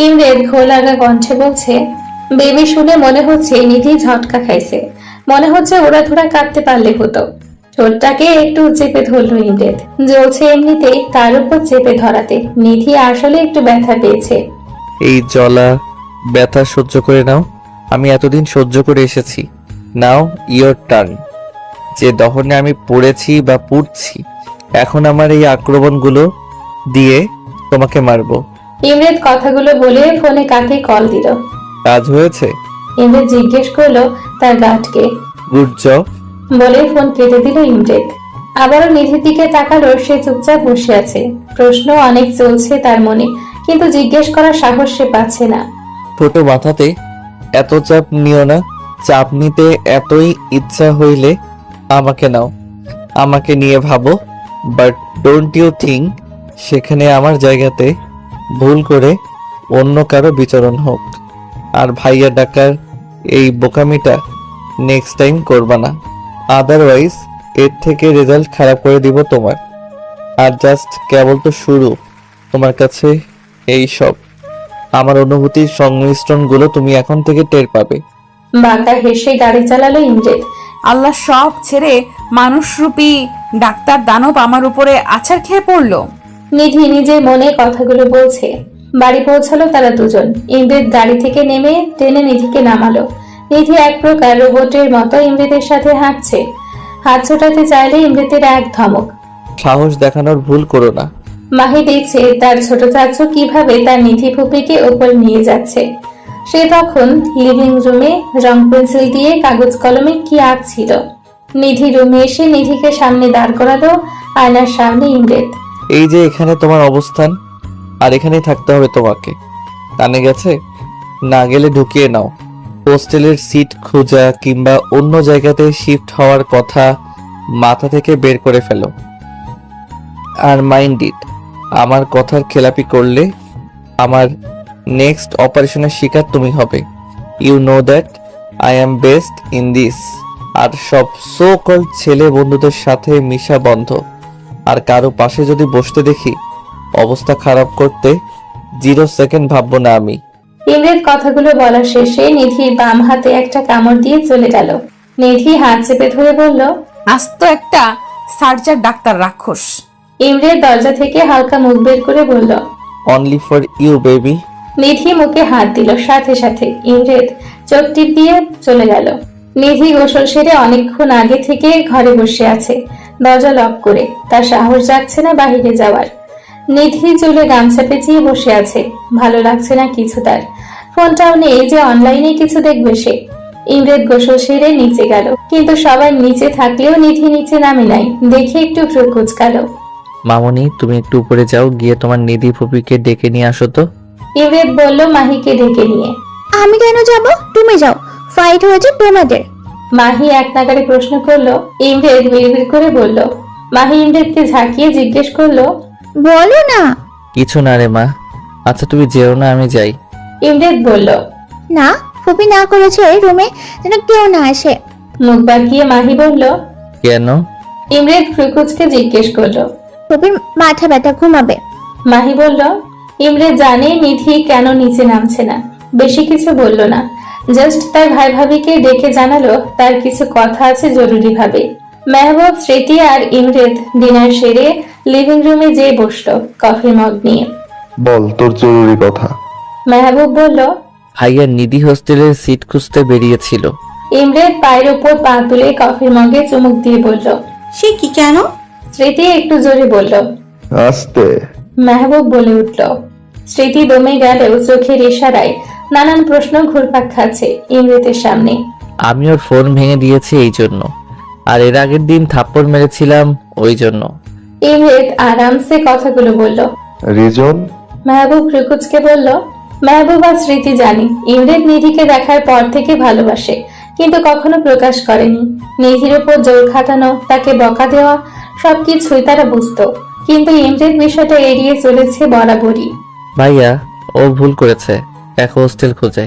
S3: ইমরেত ঘোলাগা কণ্ঠে বলছে, বেবি শুনে মনে হচ্ছে নিধি ঝটকা খাইছে। মনে হচ্ছে ওরা ধরা কাটতে পারলে হতো। ঠোঁটটাকে একটু চেপে ধরলো ইমরেদ। জ্বলছে এমনিতেই, তার উপর চেপে ধরাতে নিধি আসলে একটু ব্যথা পেয়েছে।
S1: এই জ্বলা ব্যথা সহ্য করে নাও, আমি এতদিন সহ্য করে এসেছি। নাও ইয়োর টার্ন। যে দহনে আমি পড়েছি বা পুড়ছি, এখন আমার এই আক্রমণগুলো দিয়ে তোমাকে মারবো।
S3: ইমরেদ কথাগুলো বলে ফোনে কাকে কল দিল।
S1: কাজ হয়েছে?
S3: ইমরেদ জিজ্ঞেস করলো তার গার্ডকে।
S1: Good job.
S3: বলে ফোন কেটে দিল ইমরেদ। আবারও নিধির দিকে তাকালো। সে চুপচাপ বসে আছে। প্রশ্ন অনেক চলছে তার মনে, কিন্তু জিজ্ঞেস করার সাহস সে পাচ্ছে না।
S1: ছোট মাথাতে এত চাপ নিও না। চাপ নিতে এতই ইচ্ছা হইলে আমাকে নাও, আমাকে নিয়ে ভাবো। বাট ডোন্ট ইউ থিঙ্ক সেখানে আমার জায়গাতে ভুল করে অন্য কারো বিচরণ হোক। আর ভাইয়া ডাকার এই বোকামিটা নেক্সট টাইম করবা না, আদারওয়াইজ এর থেকে রেজাল্ট খারাপ করে দিব তোমার। আর জাস্ট কেবল তো শুরু, তোমার কাছে এই সব আমার অনুভূতির সংমিশ্রণগুলো তুমি এখন থেকে টের পাবে।
S3: বাঁকা হেসে গাড়ি চালালো ইমরেদ।
S2: আল্লাহ সব ছেড়ে মানুষরূপী ডাক্তার দানব আমার উপরে আছাড় খেয়ে পড়লো।
S3: নিধি নিজের মনে কথাগুলো বলছে। বাড়ি পৌঁছালো তারা দুজন। ইমরেদ গাড়ি থেকে নেমে টেনে নিধিকে নামালো। নিধি এক প্রকার রোবটের মতো ইমরেদের সাথে হাঁটছে। হাত ছোটাতে চাইলে ইমরেদের এক ধমক।
S1: সাহস দেখানোর ভুল করো না।
S3: মাহি দেখছে তার ছোট চাচু কিভাবে তার নিধি ফুপিকে ওপর নিয়ে যাচ্ছে। সে তখন লিভিং রুমে রং পেন্সিল দিয়ে কাগজ কলমে কি আঁকছিল। নিধি রুমে এসে নিধিকে সামনে দাঁড় করালো। আয়নার সামনে ইমরেদ।
S1: এই যে এখানে তোমার অবস্থান, আর এখানেই থাকতে হবে তোমাকে। কানে গেছে? না গেলে ঢুকিয়ে নাও। হোস্টেলের সিট খোঁজা কিংবা অন্য জায়গাতে শিফট হওয়ার কথা মাথা থেকে বের করে ফেলো। আর মাইন্ড ইট, আমার কথার খেলাপি করলে আমার নেক্সট অপারেশনের শিকার তুমি হবে। You know that I am best in this. আর সব সো কল্ড ছেলে বন্ধুদের সাথে মিশা বন্ধ। আর কারো পাশে যদি বসতে দেখি, অবস্থা খারাপ করতে 0 সেকেন্ড ভাববো না আমি।
S3: ইমরেদ কথাগুলো বলা শেষে নিধির বাম হাতে একটা কামড় দিয়ে চলে গেল। নিধি হাত চেপে ধরে বলল,
S2: আস্ত একটা সার্জার ডাক্তার রাক্ষস।
S3: ইমরেদ দরজা থেকে হালকা মুখ বের করে বলল।
S1: Only for you baby.
S3: Nidhi মুখে হাত দিল। সাথে সাথে ইমরেদ চোখ টিপ দিয়ে চলে গেল। নিধি গোসল সেরে অনেকক্ষণ আগে থেকে ঘরে বসে আছে, দরজা লক করে। তার সাহস যাচ্ছে না বাহিরে যাওয়ার। নিধি চুলে গামছা পেঁচিয়ে বসে আছে। ভালো লাগছে না কিছু তার। ফোনটাও নেই যে অনলাইনে কিছু দেখবে সে। ইমরেদ গোসল সেরে নিচে গেল, কিন্তু সবাই নিচে থাকলেও নিধি নিচে নামে নাই। দেখে একটু ভ্রু কুঁচকালো।
S1: মামনি, তুমি একটু উপরে যাও, গিয়ে তোমার নিধি ফুপিকে ডেকে নিয়ে আসো তো।
S3: ইমরেদ বলল মাহিকে ডেকে নিয়ে।
S4: আমি কেন যাব? তুমি যাও, ফাইট হয়েছে তোমাদের।
S3: মাহি এক নাগারে প্রশ্ন করলো। ইমরেদ বিড়বিড় করে বলল। মাহি ইমরেদকে ঝাঁকিয়ে জিজ্ঞেস করলো,
S4: বলো না।
S1: কিছু না রে মা। আচ্ছা তুমি যেও না, আমি যাই।
S3: ইমরেদ বলল।
S4: না, ফুপি না করেছে রুমে যেন কেউ না আসে।
S3: মুখ বাঁকিয়ে মাহি বলল।
S1: কেন?
S3: ইমরেদ ফ্রুকুচকে জিজ্ঞেস করলো।
S4: ফুপির মাথা ব্যথা, ঘুমাবে।
S3: মাহি বলল। ইমরেদ জানে নিধি কেন নিচে নামছে না। বেশি কিছু বলল না, জাস্ট তার ভাই ভাবিকে ডেকে জানালো তার কিছু কথা আছে জরুরি ভাবে। মেহবুব, স্মৃতি আর ইমরেদ ডিনার সেরে লিভিং রুমে যেয়ে বসলো কফি মগ নিয়ে।
S6: বল তোর জরুরি কথা।
S3: মেহবুব বলল।
S1: ভাইয়া নিধি হোস্টেলের সিট খুঁজতে বেরিয়েছিল।
S3: ইমরেদ পায়ের উপর পা তুলে কফির মগে চুমুক দিয়ে বলল।
S5: সে কি কেন?
S3: স্মৃতি একটু জোরে বলল।
S6: আস্তে।
S3: মেহবুব বলে উঠল। স্মৃতি দমে গেলেও চোখের ইশারায় নানান প্রশ্ন ঘুরপাক খাচ্ছে ইমরেদের সামনে।
S1: আমি ওর ফোন ভেঙে দিয়েছি এই জন্য, আর এর আগের দিন থাপ্পড় মেরেছিলাম ওই জন্য।
S3: ইমরেদ আরামসে কথাগুলো বলল।
S6: রিজন?
S3: মেহবুব রুকুজকে বলল। মেহবুব আর স্মৃতি জানি ইমরেদ নিধিকে দেখার পর থেকে ভালোবাসে, কিন্তু কখনো প্রকাশ করেনি। নিধির উপর জোর খাটানো, তাকে বকা দেওয়া সবকিছুই তারা বুঝতো, কিন্তু ইমরেদ বিষয়টা এড়িয়ে চলেছে বরাবরই।
S1: ভাইয়া ও ভুল করেছে, এক হোস্টেল খোঁজে,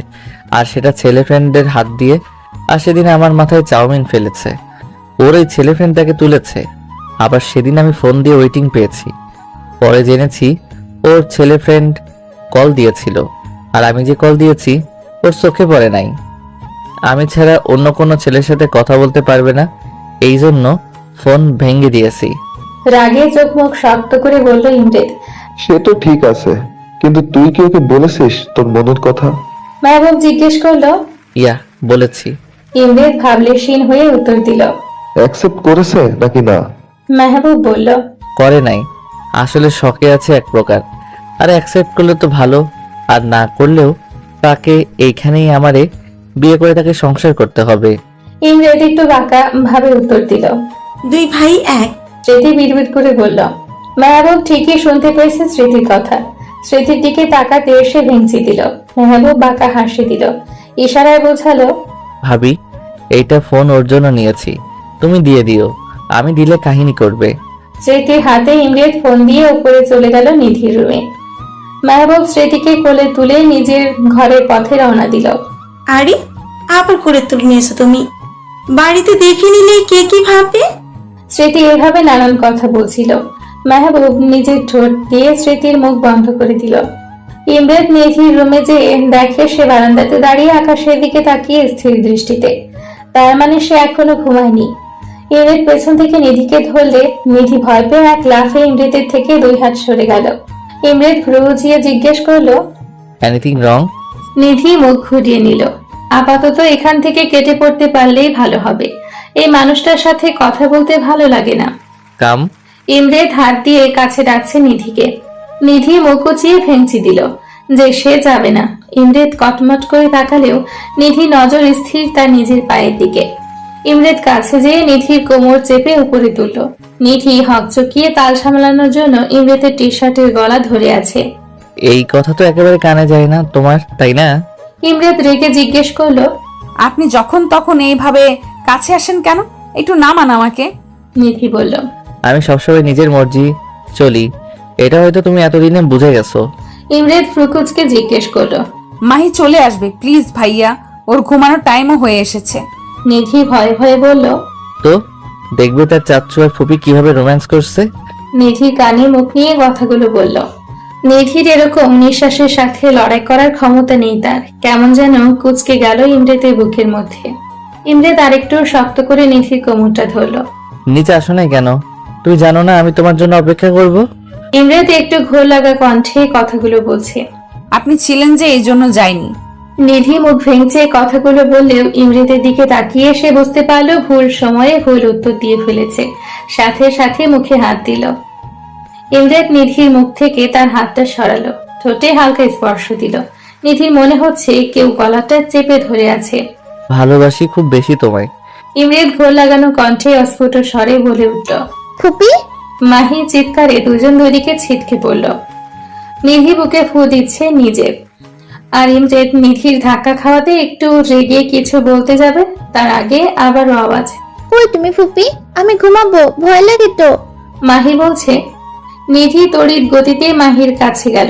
S1: আর সেটা ছেলে ফ্রেন্ডদের হাত দিয়ে। আর সেদিন আমার মাথায় চাউমিন ফেলেছে, ওর এই ছেলে ফ্রেন্ড তাকে তুলেছে। আবার সেদিন আমি ফোন দিয়ে ওয়েটিং পেয়েছি, পরে জেনেছি ওর ছেলে ফ্রেন্ড কল দিয়েছিল। আর আমি যে কল দিয়েছি
S8: ওর চোখে পড়ে নাই আমি ছাড়া অন্য কোনো ছেলের সাথে কথা বলতে পারবে না, এই জন্য ফোন ভেঙে দিয়েছি।
S3: রাগে চোখ মুখ শক্ত করে বলল ইমরেদ।
S6: সে তো ঠিক আছে, কিন্তু তুই কি ওকে বলেছিস তোর মনের কথা?
S3: মেহবুব জিজ্ঞেস করলো।
S8: ইয়া, বলেছি।
S3: ইমরেদ ভাবলেশীন হয়ে উত্তর দিল।
S6: অ্যাকসেপ্ট করেছে নাকি না?
S3: মেহবুব বলল।
S8: করে নাই, আসলে শখে আছে এক প্রকার। আর অ্যাকসেপ্ট করলে তো ভালো, আর না করলেও তাকে এইখানেই আমারে বিয়ে করে তাকে সংসার করতে হবে।
S3: ইমরেদ একটু বাঁকা ভাবে উত্তর দিল।
S5: দুই ভাই এক।
S3: স্মৃতি বিড়বিড় করে বলল। মেহবুব ঠিকই শুনতে পেয়েছে স্মৃতির কথা। স্মৃতির দিকে তাকাতে এসে ভেঙচি দিল। মেহবুব বাঁকা হাসি দিল, ইশারায় বোঝালো।
S8: ভাবি, এইটা ফোন ওর জন্য নিয়েছি, তুমি দিয়ে দিও, আমি দিলে কাহিনী করবে।
S3: স্মৃতির হাতে ইমরেদ ফোন দিয়ে উপরে চলে গেল নিধির রুমে। মেহবুব স্মৃতিকে কোলে তুলে নিজের ঘরের পথে রওনা দিল।
S5: আরে আবার করে তুলে নিয়েছো তুমি, বাড়িতে দেখে নিলে কে কি ভাববে?
S3: স্মৃতি এভাবে নানান কথা বলছিল। মেহবুব নিজের ঠোঁট দিয়ে স্মৃতির মুখ বন্ধ করে দিল। ইমরেদ নিধির রুমে যেয়ে দেখে সে বারান্দাতে দাঁড়িয়ে আকাশের দিকে তাকিয়ে স্থির দৃষ্টিতে। তার মানে সে এখনো ঘুমায়নি। ইমরেদ পেছন থেকে নিধিকে ধরলে নিধি ভয় পেয়ে এক লাফে ইমরেদের থেকে 2 হাত সরে গেল। ইমরেদ ভ্রু উঁচিয়ে জিজ্ঞেস করলো।
S8: Anything wrong?
S3: নিধি মুখ ঘুরিয়ে নিল। আপাতত এখান থেকে কেটে পড়তে পারলেই ভালো হবে, এই মানুষটার সাথে কথা বলতে ভালো লাগে না।
S8: কাম।
S3: ইমরেদ হাত দিয়ে কাছে ডাকছে নিধিকে। নিধি মুখ উঁচিয়ে ভেঙচি দিল যে সে যাবে না। ইমরেদ কটমট করে তাকালেও নিধি নজর স্থির তার নিজের পায়ের দিকে। ইমরেদ কাছে যেয়ে নিধির কোমর চেপে উপরে তুলল। নিধি হকচকিয়ে তাল সামলানোর জন্য ইমরেদের টি শার্টের গলা ধরে আছে।
S8: এই কথা তো একেবারে কানে যায় না তোমার, তাই না?
S3: ইমরেদ রেগে জিজ্ঞেস করলো।
S2: আপনি যখন তখন এইভাবে কাছে আসেন কেন? একটু নামান আমাকে।
S3: নিধি বলল।
S8: আমি সবসময় নিজের মর্জি চলি, এটা হয়তো তুমি এতদিনে বুঝে গেছো।
S3: ইমরেদ ফ্রুকুচকে জিজ্ঞেস করলো।
S2: মাহি চলে আসবে প্লিজ ভাইয়া, ওর ঘুমানোর টাইমও হয়ে এসেছে।
S3: নিধি ভয়ে ভয়ে বলল।
S8: তো দেখবে তার চাচ্চু আর ফুপি কিভাবে রোম্যান্স করছে।
S3: নিধির কানে মুখ নিয়ে কথাগুলো বলল। নিধির এরকম নিঃশ্বাসের সাথে লড়াই করার ক্ষমতা নেই তার। কেমন যেন কুচকে গেল ইমরেদের বুকের মধ্যে। ইমরেদ আরেকটু শক্ত করে নিধির কোমরটা ধরল।
S8: নিচে আসো নাই কেন? তুমি জানো না আমি তোমার জন্য অপেক্ষা করব।
S3: ইমরেদ একটু ঘোর লাগা কণ্ঠে কথাগুলো বলছে।
S2: আপনি ছিলেন যে এই জন্য যাইনি।
S3: নিধি মুখ ভেঙচে কথাগুলো বললেও ইমরেদের দিকে তাকিয়ে সে বুঝতে পারলো ভুল সময়ে ভুল উত্তর দিয়ে ফেলেছে। সাথে সাথে মুখে হাত দিল। ইমরেদ নিধির মুখ থেকে তার হাতটা সরালো, ঠোঁটে হালকা স্পর্শ দিল। নিধির মনে হচ্ছে কেউ গলাটা চেপে ধরে আছে।
S8: ভালোবাসি খুব বেশি তোমায়।
S3: ইমরেদ ঘোর লাগানো কণ্ঠে অস্ফুট স্বরে বলে উঠল।
S4: ফুপি,
S3: মাহি চিৎকারে দুজন দুদিকে ছিটকে পড়ল। নিধি বুকে ফু দিচ্ছে নিজে, আর ইমরেদ নিধির ধাক্কা খাওয়াতে একটু রেগে কিছু বলতে যাবে, তার আগে আবারও আওয়াজ।
S4: কই তুমি ফুপি? আমি ঘুমাবো, ভয় লাগে তো।
S3: মাহি বলছে। নিধি তড়িৎ গতিতে মাহির কাছে গেল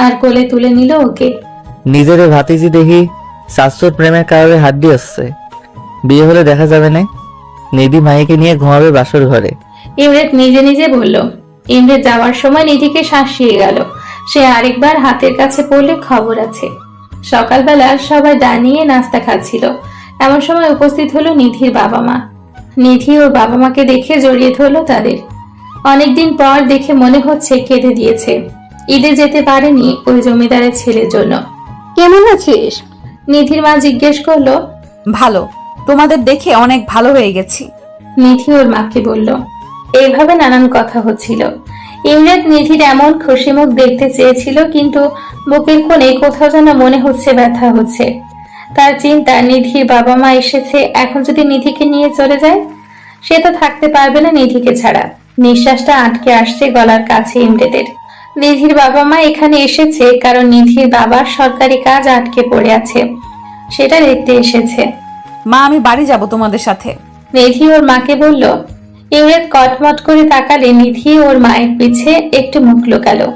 S3: আর কোলে তুলে নিল ওকে।
S8: নিজের ভাতিজি দেখি শাশুর প্রেমের কারণে হাত দিয়ে আসছে, বিয়ে হলে দেখা যাবে না। নিধি মাইকে নিয়ে ঘুমাবে বাসর ঘরে।
S3: ইমরেদ নিজে নিজে বলল। ইমরেদ যাওয়ার সময় নিধিকে শাসিয়ে গেল। সে আরেকবার হাতের কাছে পড়লে খবর আছে। সকালবেলা সবাই দাঁড়িয়ে নাস্তা খাচ্ছিল, এমন সময় উপস্থিত হলো নিধির বাবা মা। নিধি ওর বাবা মাকে দেখে জড়িয়ে ধরলো তাদের। অনেকদিন পর দেখে মনে হচ্ছে কেঁদে দিয়েছে। ঈদে যেতে পারেনি ওই জমিদারের ছেলের জন্য।
S4: কেমন আছিস?
S3: নিধির মা জিজ্ঞেস করলো।
S2: ভালো, তোমাদের দেখে অনেক ভালো হয়ে গেছি।
S3: নিধি ওর মাকে বলল। এইভাবে নানান কথা হচ্ছিল। ইমরেদ নিধির এমন খুশি মুখ দেখতে চেয়েছিল, কিন্তু বুকের কোণে কোথাও যেন মনে হচ্ছে ব্যথা হচ্ছে। তার চিন্তা, নিধির বাবা মা এসেছে, এখন যদি নিধিকে নিয়ে চলে যায় সে তো থাকতে পারবে না নিধিকে ছাড়া। নিঃশ্বাসটা আটকে আসছে গলার কাছে ইমরেদের। নিধির বাবা মা এখানে এসেছে কারণ নিধির বাবার সরকারি কাজ আটকে পড়ে আছে, সেটা দেখতে এসেছে।
S2: মা আমি বাড়ি যাব তোমাদের সাথে।
S3: নিধি ওর মাকে বলল। ইমরেদ কটমট করে তাকালে নিধি ওর মায়ের পিছে একটু মুখ লুকালো।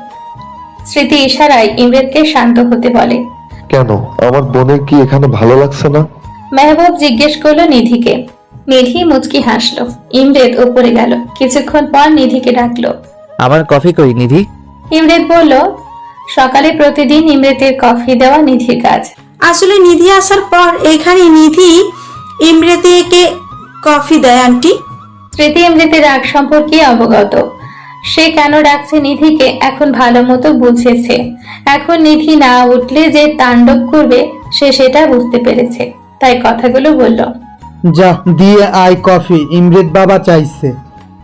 S3: স্মৃতি ইশারায় ইমরেদকে শান্ত হতে বলে।
S6: কেন, আমার বোনের কি এখানে ভালো লাগছে না?
S3: মেহবুব জিজ্ঞেস করলো নিধিকে। নিধি মুচকি হাসলো। ইমরেদ উপরে গেল। কিছুক্ষণ পর নিধিকে ডাকলো।
S8: আমার কফি কই নিধি?
S3: ইমরেদ বলল। সকালে প্রতিদিন ইমরেদের কফি দেওয়া নিধির কাজ।
S5: আসলে নিধি আসার পর এখানে নিধি ইমরেতকে কফি দেয় আন্টি।
S3: স্মৃতি এমনিতে রাগ সম্পর্কে অবগত। সে কেন ডাকছে নিধিকে এখন ভালো মতো বুঝেছে। এখন নিধি না উঠলে যে তাণ্ডব করবে সে সেটা বুঝতে পেরেছে, তাই কথাগুলো বলল।
S9: যা দিয়ে আয় কফি, ইমরেত বাবা চাইছে।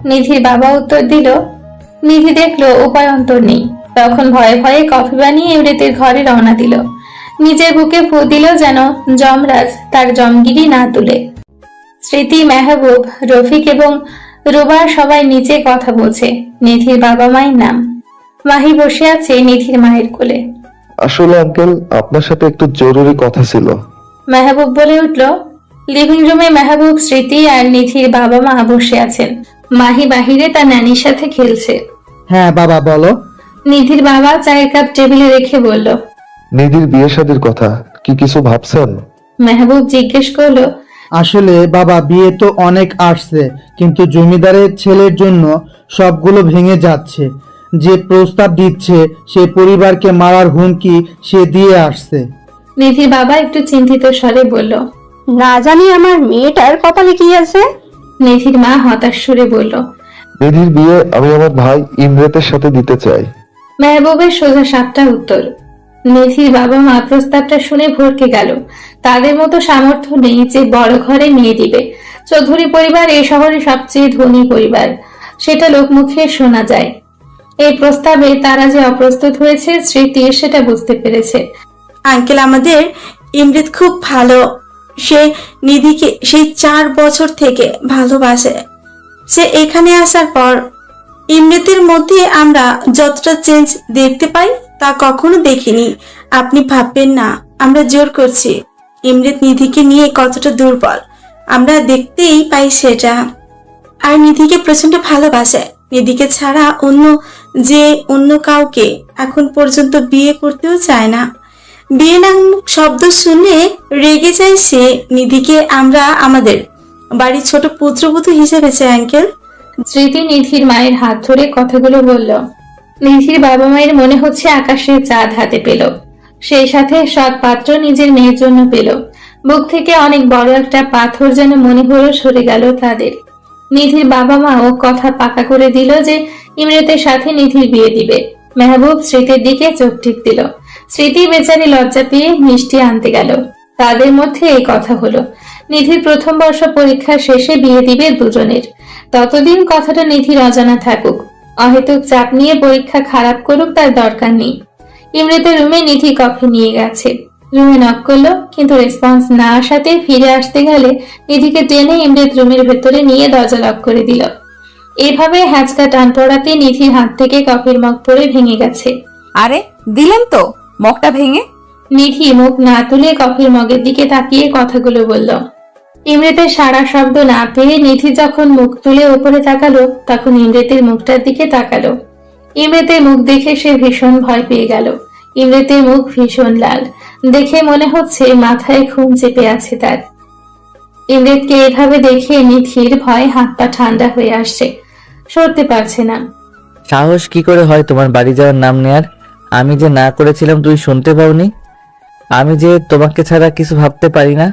S3: নিধির বাবা উত্তর দিল। নিধি দেখলো উপায় অন্তর নেই, তখন ভয়ে ভয়ে কফি বানিয়ে ইমরেতের ঘরে রওনা দিল। নিজের বুকে ফু দিল যেন যমরাজ তার জমগিরি না তুলে। স্মৃতি, মেহবুব, রফিক এবং রুবা সবাই নিচে কথা বলছে। নিধির বাবা মায়ের নাম। মাহি বসে আছে নিধির মায়ের কোলে।
S6: আসলে আঙ্কেল, আপনার সাথে একটু জরুরি কথা ছিল।
S3: মেহবুব বলে উঠল। লিভিং রুমে মেহবুব, স্মৃতি আর নিধির বাবা মা বসে আছেন। মাহি বাহিরে তার নানির সাথে খেলছে।
S9: হ্যাঁ বাবা বলো।
S3: নিধির বাবা চায়ের কাপ টেবিলে রেখে বলল।
S6: নিধির বিয়ে শাদীর কথা কি কিছু ভাবছেন?
S3: মেহবুব জিজ্ঞেস করলো।
S9: আসলে বাবা, বিয়ে তো অনেক আসছে, কিন্তু জমিদারের ছেলের জন্য সবগুলো ভেঙে যাচ্ছে। যে প্রস্তাব দিচ্ছে সে পরিবারকে মারার হুমকি সে দিয়ে আসছে।
S3: নিধির বাবা একটু চিন্তিত স্বরে বলল।
S2: না জানি আমার মেয়েটার কপালে কি আছে।
S3: নিধির মা হতাশ সুরে বলল।
S6: নিধির বিয়ে আমি আমার ভাই ইমরেতের সাথে দিতে চাই।
S3: মেহবুবের সোজা সাপটা উত্তর। নিধির বাবা মা প্রস্তাবটা শুনে ভরকে গেল। তাদের মতো সামর্থ্য নেই যে বড় ঘরে মেয়ে দিবে। চৌধুরী পরিবার এই শহরের সবচেয়ে ধনী পরিবার, সেটা লোকমুখে শোনা যায়। এই প্রস্তাবে তারা যে অপ্রস্তুত হয়েছে স্মৃতি সেটা বুঝতে পেরেছে।
S5: আঙ্কেল, আমাদের ইমরেত খুব ভালো। সে নিধিকে সেই 4 বছর থেকে ভালোবাসে। সে এখানে আসার পর ইমরেতের মধ্যে আমরা যতটা চেঞ্জ দেখতে পাই তা কখনো দেখিনি। আপনি ভাববেন না আমরা জোর করছি। ইমরেত নিধিকে নিয়ে কতটা দুর্বল আমরা দেখতেই পাই সেটা। আর নিধিকে প্রচন্ড ভালোবাসে। নিধিকে ছাড়া অন্য কাউকে এখন পর্যন্ত বিয়ে করতেও চায় না। বিয়ে নামক শব্দ শুনে রেগে যায় সে। নিধিকে আমরা আমাদের বাড়ির ছোট পুত্রবধূ হিসেবে চাই আঙ্কেল।
S3: স্মৃতি নিধির মায়ের হাত ধরে কথাগুলো বলল। নিধির বাবা মায়ের মনে হচ্ছে আকাশের চাঁদ হাতে পেল, সেই সাথে সৎ পাত্র নিজের মেয়ের জন্য পেল। বুক থেকে অনেক বড় একটা পাথর যেন মনে হলো সরে গেল তাদের। নিধির বাবা মাও কথা পাকা করে দিল যে ইমরেতের সাথে নিধির বিয়ে দিবে। মেহবুব স্মৃতির দিকে চোখ টিপ দিল। স্মৃতি বেচারি লজ্জা পেয়ে মিষ্টি আনতে গেল। তাদের মধ্যে এই কথা হলো, নিধির প্রথম বর্ষ পরীক্ষা শেষে বিয়ে দিবে দুজনের। ততদিন কথাটা নিধির অজানা থাকুক। অহেতুক চাপ নিয়ে পরীক্ষা খারাপ করুক তার দরকার নেই। ইমরেতের রুমে নিধি কফি নিয়ে গেছে। রুমে নক করলো, কিন্তু রেসপন্স না আসাতে ফিরে আসতে গেলে নিধিকে টেনে ইমরেত রুমের ভেতরে নিয়ে দরজা লক করে দিল। এভাবে হ্যাঁচকা টান পড়াতে নিধির হাত থেকে কফির মগ পড়ে ভেঙে গেছে।
S2: আরে দিলেন তো মগটা ভেঙে।
S3: নিধি মুখ না তুলে কফির মগের দিকে তাকিয়ে কথাগুলো বলল। ইমরেতের সারা শব্দ না পেয়ে নিধি যখন মুখ তুলে উপরে তাকালো তখন ইমরেতের মুখটার দিকে তাকালো। ইমরেতের মুখ দেখে সে ভীষণ ভয় পেয়ে গেল। ইমরেতের মুখ ভীষণ লাল, দেখে মনে হচ্ছে মাথায় খুন চেপে আছে তার। ইমরেতকে এভাবে দেখে নিধির ভয় হাত পা ঠান্ডা হয়ে আসছে, সরতে পারছে না।
S8: সাহস কি করে হয় তোমার বাড়ি যাওয়ার নাম নেয়ার? আমি যে না করেছিলাম তুই শুনতে পাওনি? আমি যে তোমাকে ছাড়া কিছু ভাবতে পারি না,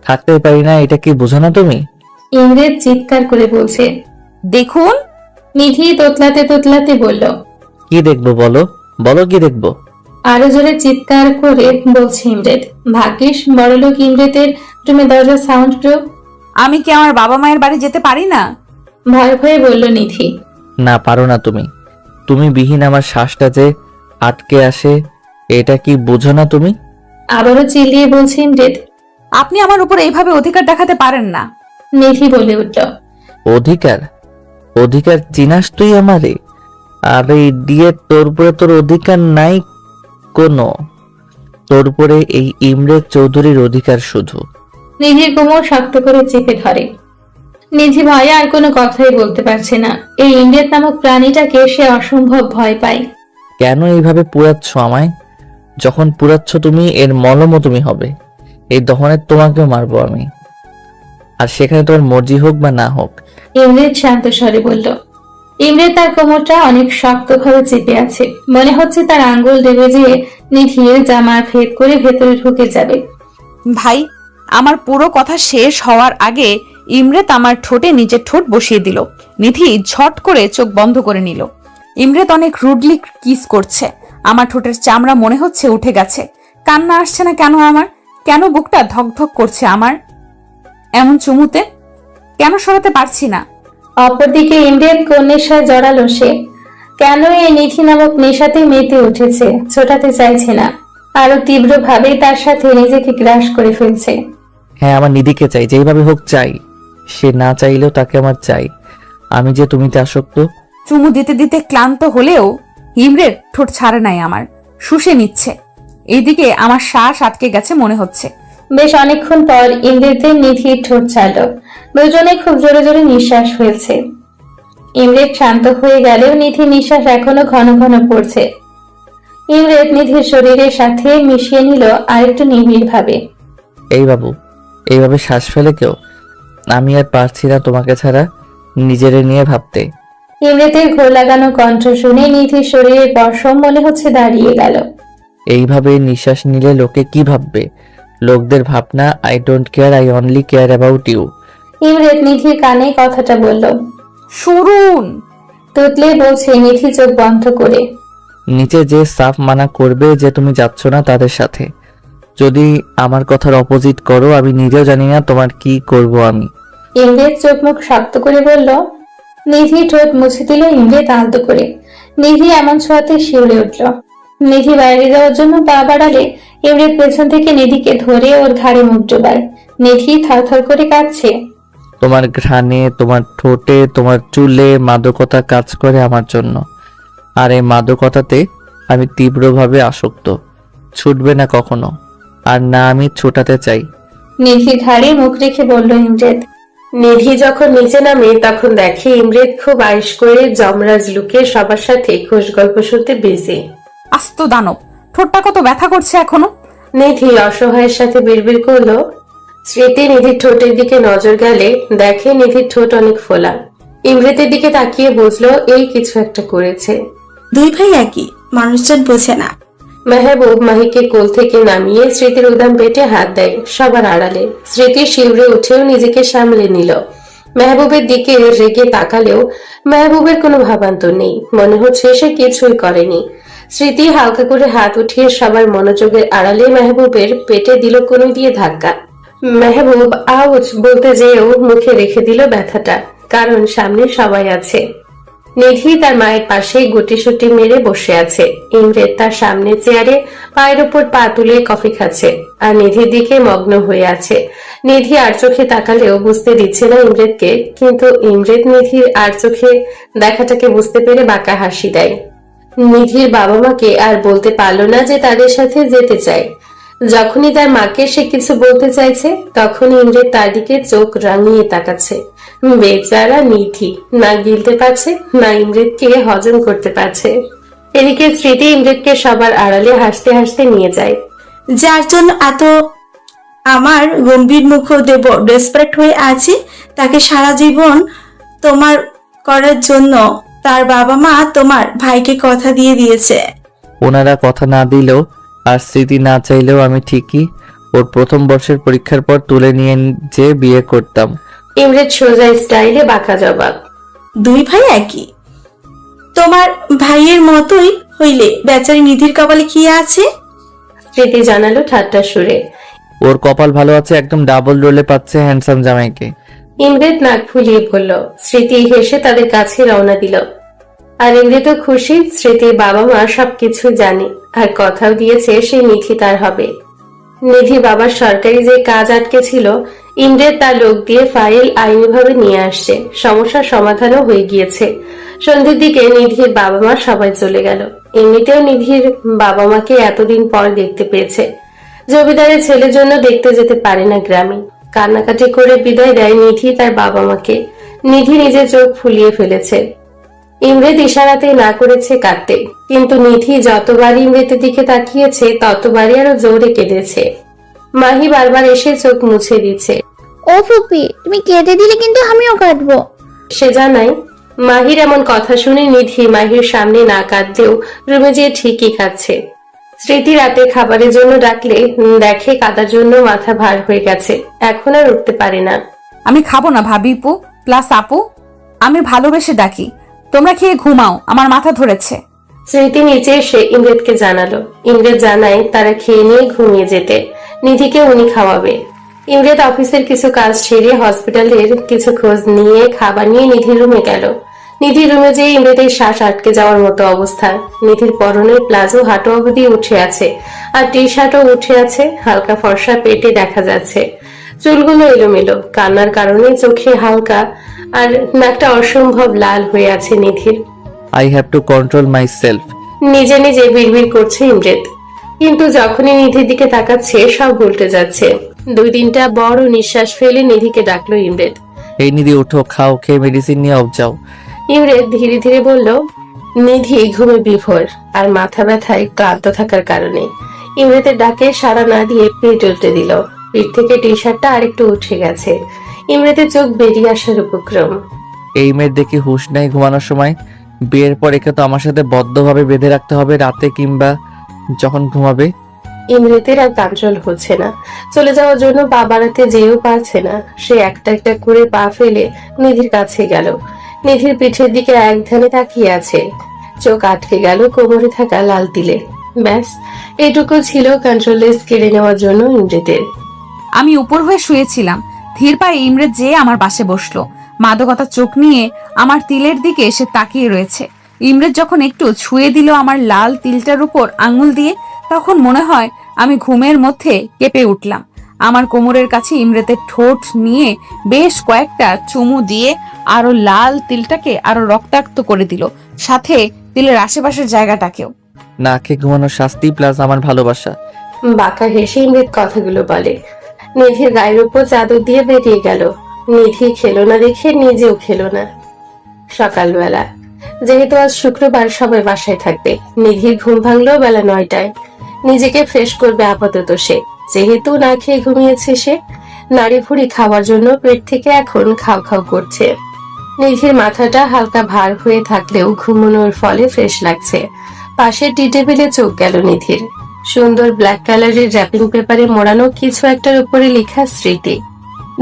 S8: থাকতে পারি না, এটা কি বোঝো না তুমি?
S3: ইমরেত চিৎকার করে বলছে।
S2: দেখুন।
S3: নিধি তোতলাতে তোতলাতে বলল।
S8: কি দেখবো বলো, বলো কি দেখবো?
S3: আরো জোরে চিৎকার করে বলছে ইমরেত। ভাগ্যিস বড়লোক ইমরেতের রুমে দরজা সাউন্ড প্রুফ।
S2: আমি কি আমার বাবা মায়ের বাড়ি যেতে পারি না?
S3: ভয় ভয়ে বলল নিধি।
S8: না পারো না তুমি। তুমি বিহীন আমার শ্বাসটা যে আটকে আসে, এটা কি বোঝো না তুমি?
S3: আবারও চিল্লিয়ে বলছে ইমরেত।
S2: আপনি আমার উপর এইভাবে অধিকার দেখাতে পারেন না।
S3: নিধি বলে উঠল।
S8: অধিকার? অধিকার চিনাস তুই আমারে? আরে দিয়ে তোর উপরে তোর অধিকার নাই কোনো। তোর উপরে এই ইমরেত চৌধুরীর অধিকার শুধু।
S3: নিধির কোমর শক্ত করে চেপে ধরে। নিধি ভয়ে আর কোনো কথাই বলতে পারছে না। এই ইমরেত নামক প্রাণীটাকে সে অসম্ভব ভয় পায়।
S8: কেন এইভাবে পুরাচ্ছ আমায়? যখন পুরাচ্ছ তুমি, এর মলমও তুমি হবে। এই দহনের তোমাকেও মারবো আমি, আর সেখানে তোমার মর্জি হোক বা না হোক।
S3: ইমরেত শান্ত স্বরে বলল। ইমরেত তার কোমরটা অনেক শক্তভাবে চেপে আছে। মনে হচ্ছে তার আঙ্গুল ডেবে যেয়ে নিধির জামার ভেদ করে ভেতরে ঢুকে যাবে।
S2: ভাই, আমার পুরো কথা শেষ হওয়ার আগে ইমরেত আমার ঠোঁটে নিজের ঠোঁট বসিয়ে দিল। নিধি ঝট করে চোখ বন্ধ করে নিল। ইমরেত অনেক রুডলি কিস করছে। আমার ঠোঁটের চামড়া মনে হচ্ছে উঠে গেছে। কান্না আসছে না কেন আমার? কেন বুকটা ধকধক করছে আমার এমন চুমুতে? কেন সরাতে পারছি না?
S3: অপরদিকে ইমরেত কোন নেশায় জড়ালো সে। কেন এই নিধি নামক নেশাতে মেতে উঠেছে, ছোটাতে চাইছে না, আরো তীব্রভাবে তার সাথে নিজেকে গ্রাস করে ফেলছে।
S8: হ্যাঁ, আমার নিধিকে চাই, যেইভাবে হোক চাই। সে না চাইলেও তাকে আমার চাই। আমি যে তুমিতে আসক্ত।
S2: চুমু দিতে দিতে ক্লান্ত হলেও ইমরের ঠোঁট ছাড়ে নাই আমার, শুষে নিচ্ছে। এইদিকে আমার শ্বাস আটকে গেছে মনে হচ্ছে।
S3: বেশ অনেকক্ষণ পর ইমরেতের নিধির ঠোঁট ছাড়ল। দুজনে খুব জোরে জোরে নিঃশ্বাস ফেলছে। ইমরেত শান্ত হয়ে গেলেও নিধির নিঃশ্বাস এখনো ঘন ঘন পড়ছে। ইমরেত নিধির শরীরের সাথে মিশিয়ে নিল আরেকটু নিবিড় ভাবে।
S8: এই বাবু, এইভাবে শ্বাস ফেলে কেউ? আমি আর পারছি না তোমাকে ছাড়া নিজেরে নিয়ে ভাবতে।
S3: ইমরেতের ঘোর লাগানো কণ্ঠ শুনে নিধির শরীরের পশম মনে হচ্ছে দাঁড়িয়ে গেল।
S8: এইভাবে নিঃশ্বাস নিলে লোকে কি ভাববে? লোকদের ভাবনা I don't care, I only care about you.
S3: ইমরেত নিধির কানে কথাটা বলল।
S2: শুরুন।
S3: তুতলে বলছে নিধি চোখ বন্ধ করে।
S8: নিচে যে সাফ মানা করবে যে তুমি যাচ্ছ না তাদের সাথে। যদি আমার কথার অপোজিট করো, আমি নিজেও জানি না তোমার কি করব আমি।
S3: ইমরেত চোখ মুখ শক্ত করে বলল। নিধি ঠোঁট মুছে দিল ইমরেত আলতো করে। নিধি এমন ছোঁয়াতে শিউরে উঠল। নিধি বাইরে যাওয়ার জন্য পা বাড়ালে ইমরেত পেছন থেকে নিধিকে ধরে ওর ঘাড়ে মুখ ডোবায়। নিধি থরথর করে কাঁদছে।
S8: তোমার ঘ্রাণে, তোমার ঠোঁটে, তোমার চুলে মাদকতা কাজ করে আমার জন্য। আর এই মাদকতাতে আমি তীব্রভাবে আসক্ত। ছুটবে না কখনো, আর না আমি ছোটাতে চাই।
S3: নিধির ঘাড়ে মুখ রেখে বলল ইমরেত।
S10: নিধি যখন নিচে নামে তখন দেখে ইমরেত খুব আয়েশ করে যমরাজ লুকে সবার সাথে খোশ গল্প শুনতে বিজি।
S2: আস্ত দানব, ঠোঁটটা কত ব্যথা করছে এখনো।
S10: নিধি অসহায়ের সাথে বিড়বিড় করলো। স্মৃতি নিধির ঠোঁটের দিকে নজর গেলে দেখে নিধির ঠোঁট অনেক ফোলা। ইমরেতের দিকে তাকিয়ে বুঝলো এই কিছু একটা করেছে।
S5: দুই ভাই একই, মানুষজন বোঝে না।
S10: মেহবুব মাহিকে কোল থেকে নামিয়ে স্মৃতির উদাম পেটে হাত দেয় সবার আড়ালে। স্মৃতি শিউরে উঠেও নিজেকে সামলে নিল। মেহবুবের দিকে রেগে তাকালেও মেহবুবের কোনো ভাবান্তর নেই, মনে হচ্ছে সে কিছুই করেনি। স্মৃতি হালকা করে হাত উঠিয়ে সবার মনোযোগের আড়ালে মেহবুবের পেটে দিল কোনো দিয়ে ধাক্কা। মেহবুব আউচ বলতে যেও মুখে রেখে দিল ব্যথাটা, কারণ সামনে সবাই আছে। নিধি তার মায়ের পাশে গুটিসুটি মেরে বসে আছে। ইমরেত তার সামনে চেয়ারে পায়ের উপর পা তুলে কফি খাচ্ছে আর নিধির দিকে মগ্ন হয়ে আছে। নিধি আর চোখে তাকালেও বুঝতে দিচ্ছে না ইমরেতকে, কিন্তু ইমরেত নিধির আর চোখে দেখাটাকে বুঝতে পেরে বাঁকা হাসি দেয়। নিধির বাবা মাকে আর বলতে পারলো না যে তাদের সাথে যেতে চায়। যখনই তার মাকে সে কিছু বলতে চাইছে তখন ইমরেত তার দিকে চোখ রাঙিয়ে তাকাচ্ছে। বেচারা নিধি না গিলতে পারছে না ইমরেতকে হজম করতে পারছে। এদিকে স্মৃতি ইমরেতকে সবার আড়ালে হাসতে হাসতে নিয়ে যায়।
S5: যার জন্য এত আমার গম্ভীর মুখ দেব ডেসপারেট হয়ে আছে, তাকে সারা জীবন তোমার করার জন্য তার বাবা মা তোমার ভাইকে কথা দিয়ে দিয়েছে।
S8: ওনারা কথা না দিলেও আর স্মৃতি না চাইলেও আমি ঠিকই ওর প্রথম বর্ষের পরীক্ষার পর তুলে নিয়ে যে বিয়ে করতাম।
S10: ইমরেত সোজা স্টাইলে বাঁকা জবাব।
S5: দুই ভাই একই, তোমার ভাইয়ের মতোই হইলে বেচারি নিধির কপালে কি আছে?
S10: স্মৃতি জানালো ঠাট্টার সুরে।
S8: ওর কপাল ভালো আছে, একদম ডাবল রোলে পাচ্ছে হ্যান্ডসাম জামাইকে।
S10: ইমরেত নাক ফুলিয়ে বলল। স্মৃতি হেসে তাদের কাছে রওনা দিল। আর ইমরেতও খুশি, স্মৃতির বাবা মা সবকিছু জানে আর কথাও দিয়েছে সে নিধি তার হবে। নিধি বাবার সরকারি যে কাজ আটকে ছিল, ইমরেত তার লোক দিয়ে ফাইল আইনিভাবে নিয়ে আসছে। সমস্যার সমাধানও হয়ে গিয়েছে। সন্ধ্যের দিকে নিধির বাবা মা সবাই চলে গেল। এমনিতেও নিধির বাবা মাকে এতদিন পর দেখতে পেয়েছে। জমিদারের ছেলের জন্য দেখতে যেতে পারে না গ্রামে। কান্নাকাটি করে বিদায় দেয় নিধি তার বাবা মাকে। নিধি নিজের চোখ ফুলিয়ে ফেলেছে। ইমরেত ইশারাতে না করেছে কাঁদতে, কিন্তু নিধি যতবারই ইমরেতের দিকে তাকিয়েছে ততবারই আরো জোরে কেঁদেছে। মাহি বারবার এসে চোখ মুছে দিচ্ছে।
S4: ও ফুপি, তুমি কেঁদে দিলে কিন্তু আমিও কাটবো।
S10: সে জানায় মাহির এমন কথা শুনে নিধি মাহির সামনে না কাঁদলেও রুমে যেয়ে ঠিকই খাচ্ছে। স্মৃতি রাতে খাবারের জন্য ডাকলে দেখে কাদার জন্য মাথা ভার হয়ে গেছে, এখন আর উঠতে পারে না।
S2: আমি খাবো না ভাবিপু প্লাস আপু, আমি ভালোবেসে ডাকি, তোমরা খেয়ে ঘুমাও, আমার মাথা ধরেছে।
S10: স্মৃতি নিচে এসে ইমরেদকে জানালো। ইমরেদ জানায় তারা খেয়ে নিয়ে ঘুমিয়ে যেতে, নিধিকে উনি খাওয়াবে। ইমরেদ অফিসের কিছু কাজ সেরে হসপিটালের কিছু খোঁজ নিয়ে খাবার নিয়ে নিধির রুমে গেল। নিধির রুমে যেয়ে ইমরেদের শ্বাস আটকে যাওয়ার মতো অবস্থা। নিধির পরনের প্লাজো হাঁটু অবধি উঠে আছে, আর টি শার্টও উঠে আছে, হালকা ফর্সা পেটে দেখা যাচ্ছে। চুলগুলো এলোমেলো, কান্নার কারণে চোখে হালকা আর নাকটা অসম্ভব লাল হয়ে আছে নিধির।
S8: I have to control myself.
S10: নিজে নিজে বিড়বিড় করছে ইমরেদ, কিন্তু যখনই নিধির দিকে তাকাচ্ছে সব উল্টে যাচ্ছে। 2-3টা বড় নিঃশ্বাস ফেলে নিধিকে ডাকলো ইমরেদ।
S8: এই নিধি উঠো, খাও, খেয়ে মেডিসিন নিয়ে অফ যাও।
S10: ইমরেদ ধীরে ধীরে বলল। নিধি ঘুমে বিভোর আর মাথা ব্যথায় ক্লান্ত থাকার কারণে ইমরেদের ডাকে সাড়া না দিয়ে পেট উল্টে দিল। পিঠ থেকে টি শার্টটা আরেকটু উঠে গেছে, ইমরেদের চোখ বেরিয়ে আসার উপক্রম।
S8: এই মেয়ের দেখি হুঁশ নাই ঘুমানোর সময়। বিয়ের পর একে তো আমার সাথে বদ্ধভাবে বেঁধে রাখতে হবে, রাতে কিংবা যখন ঘুমাবে।
S10: ইমরেদের আর কাঞ্চল হচ্ছে না, চলে যাওয়ার জন্য পা বাড়াতে যেও পারছে না। সে একটা একটা করে পা ফেলে নিধির কাছে গেল। নিধির পিঠের দিকে এক ধ্যানে তাকিয়ে আছে, চোখ আটকে গেল কোমরে থাকা লাল তিলে। ব্যাস, এটুকু ছিল কন্ট্রোললেস কেড়ে নেওয়ার জন্য ইমরেদের।
S2: আমি উপর হয়ে শুয়েছিলাম, ধীর পায়ে ইমরেদ যেয়ে আমার পাশে বসলো। মাদকতা চোখ নিয়ে আমার তিলের দিকে এসে তাকিয়ে রয়েছে। ইমরেদ যখন একটু ছুঁয়ে দিল আমার লাল তিলটার উপর আঙুল দিয়ে, তখন মনে হয় আমি ঘুমের মধ্যে কেঁপে উঠলাম। আমার কোমরের কাছে ইমরেদের ঠোঁট নিয়ে বেশ কয়েকটা চুমু দিয়ে আরো লাল তিলটাকে আরো রক্তাক্ত করে দিল, সাথে তিলের আশেপাশের জায়গাটাকেও।
S8: না খেয়ে ঘুমানোর শাস্তি প্লাস আমার ভালোবাসা।
S10: বাঁকা হেসে ইমরেদ কথাগুলো বলে। নিধির গায়ের উপর চাদর দিয়ে বেরিয়ে গেল। নিধি খেলো না দেখে নিজেও খেলো না। সকালবেলা, যেহেতু আজ শুক্রবার সবাই বাসায় থাকবে, নিধির ঘুম ভাঙলো বেলা 9টায়। নিজেকে ফ্রেশ করবে আপাতত সে, যেহেতু না খেয়ে ঘুমিয়েছে সে। নাড়ি ভুড়ি খাওয়ার জন্য পেট থেকে এখন খাও খাও করছে। নিধির মাথাটা হালকা ভার হয়ে থাকলেও ঘুমানোর ফলে ফ্রেশ লাগছে। পাশের টি টেবিলে চোখ গেল নিধির। সুন্দর ব্ল্যাক কালারের র্যাপিং পেপারে মোড়ানো কিছু একটার উপরে লেখা স্মৃতি।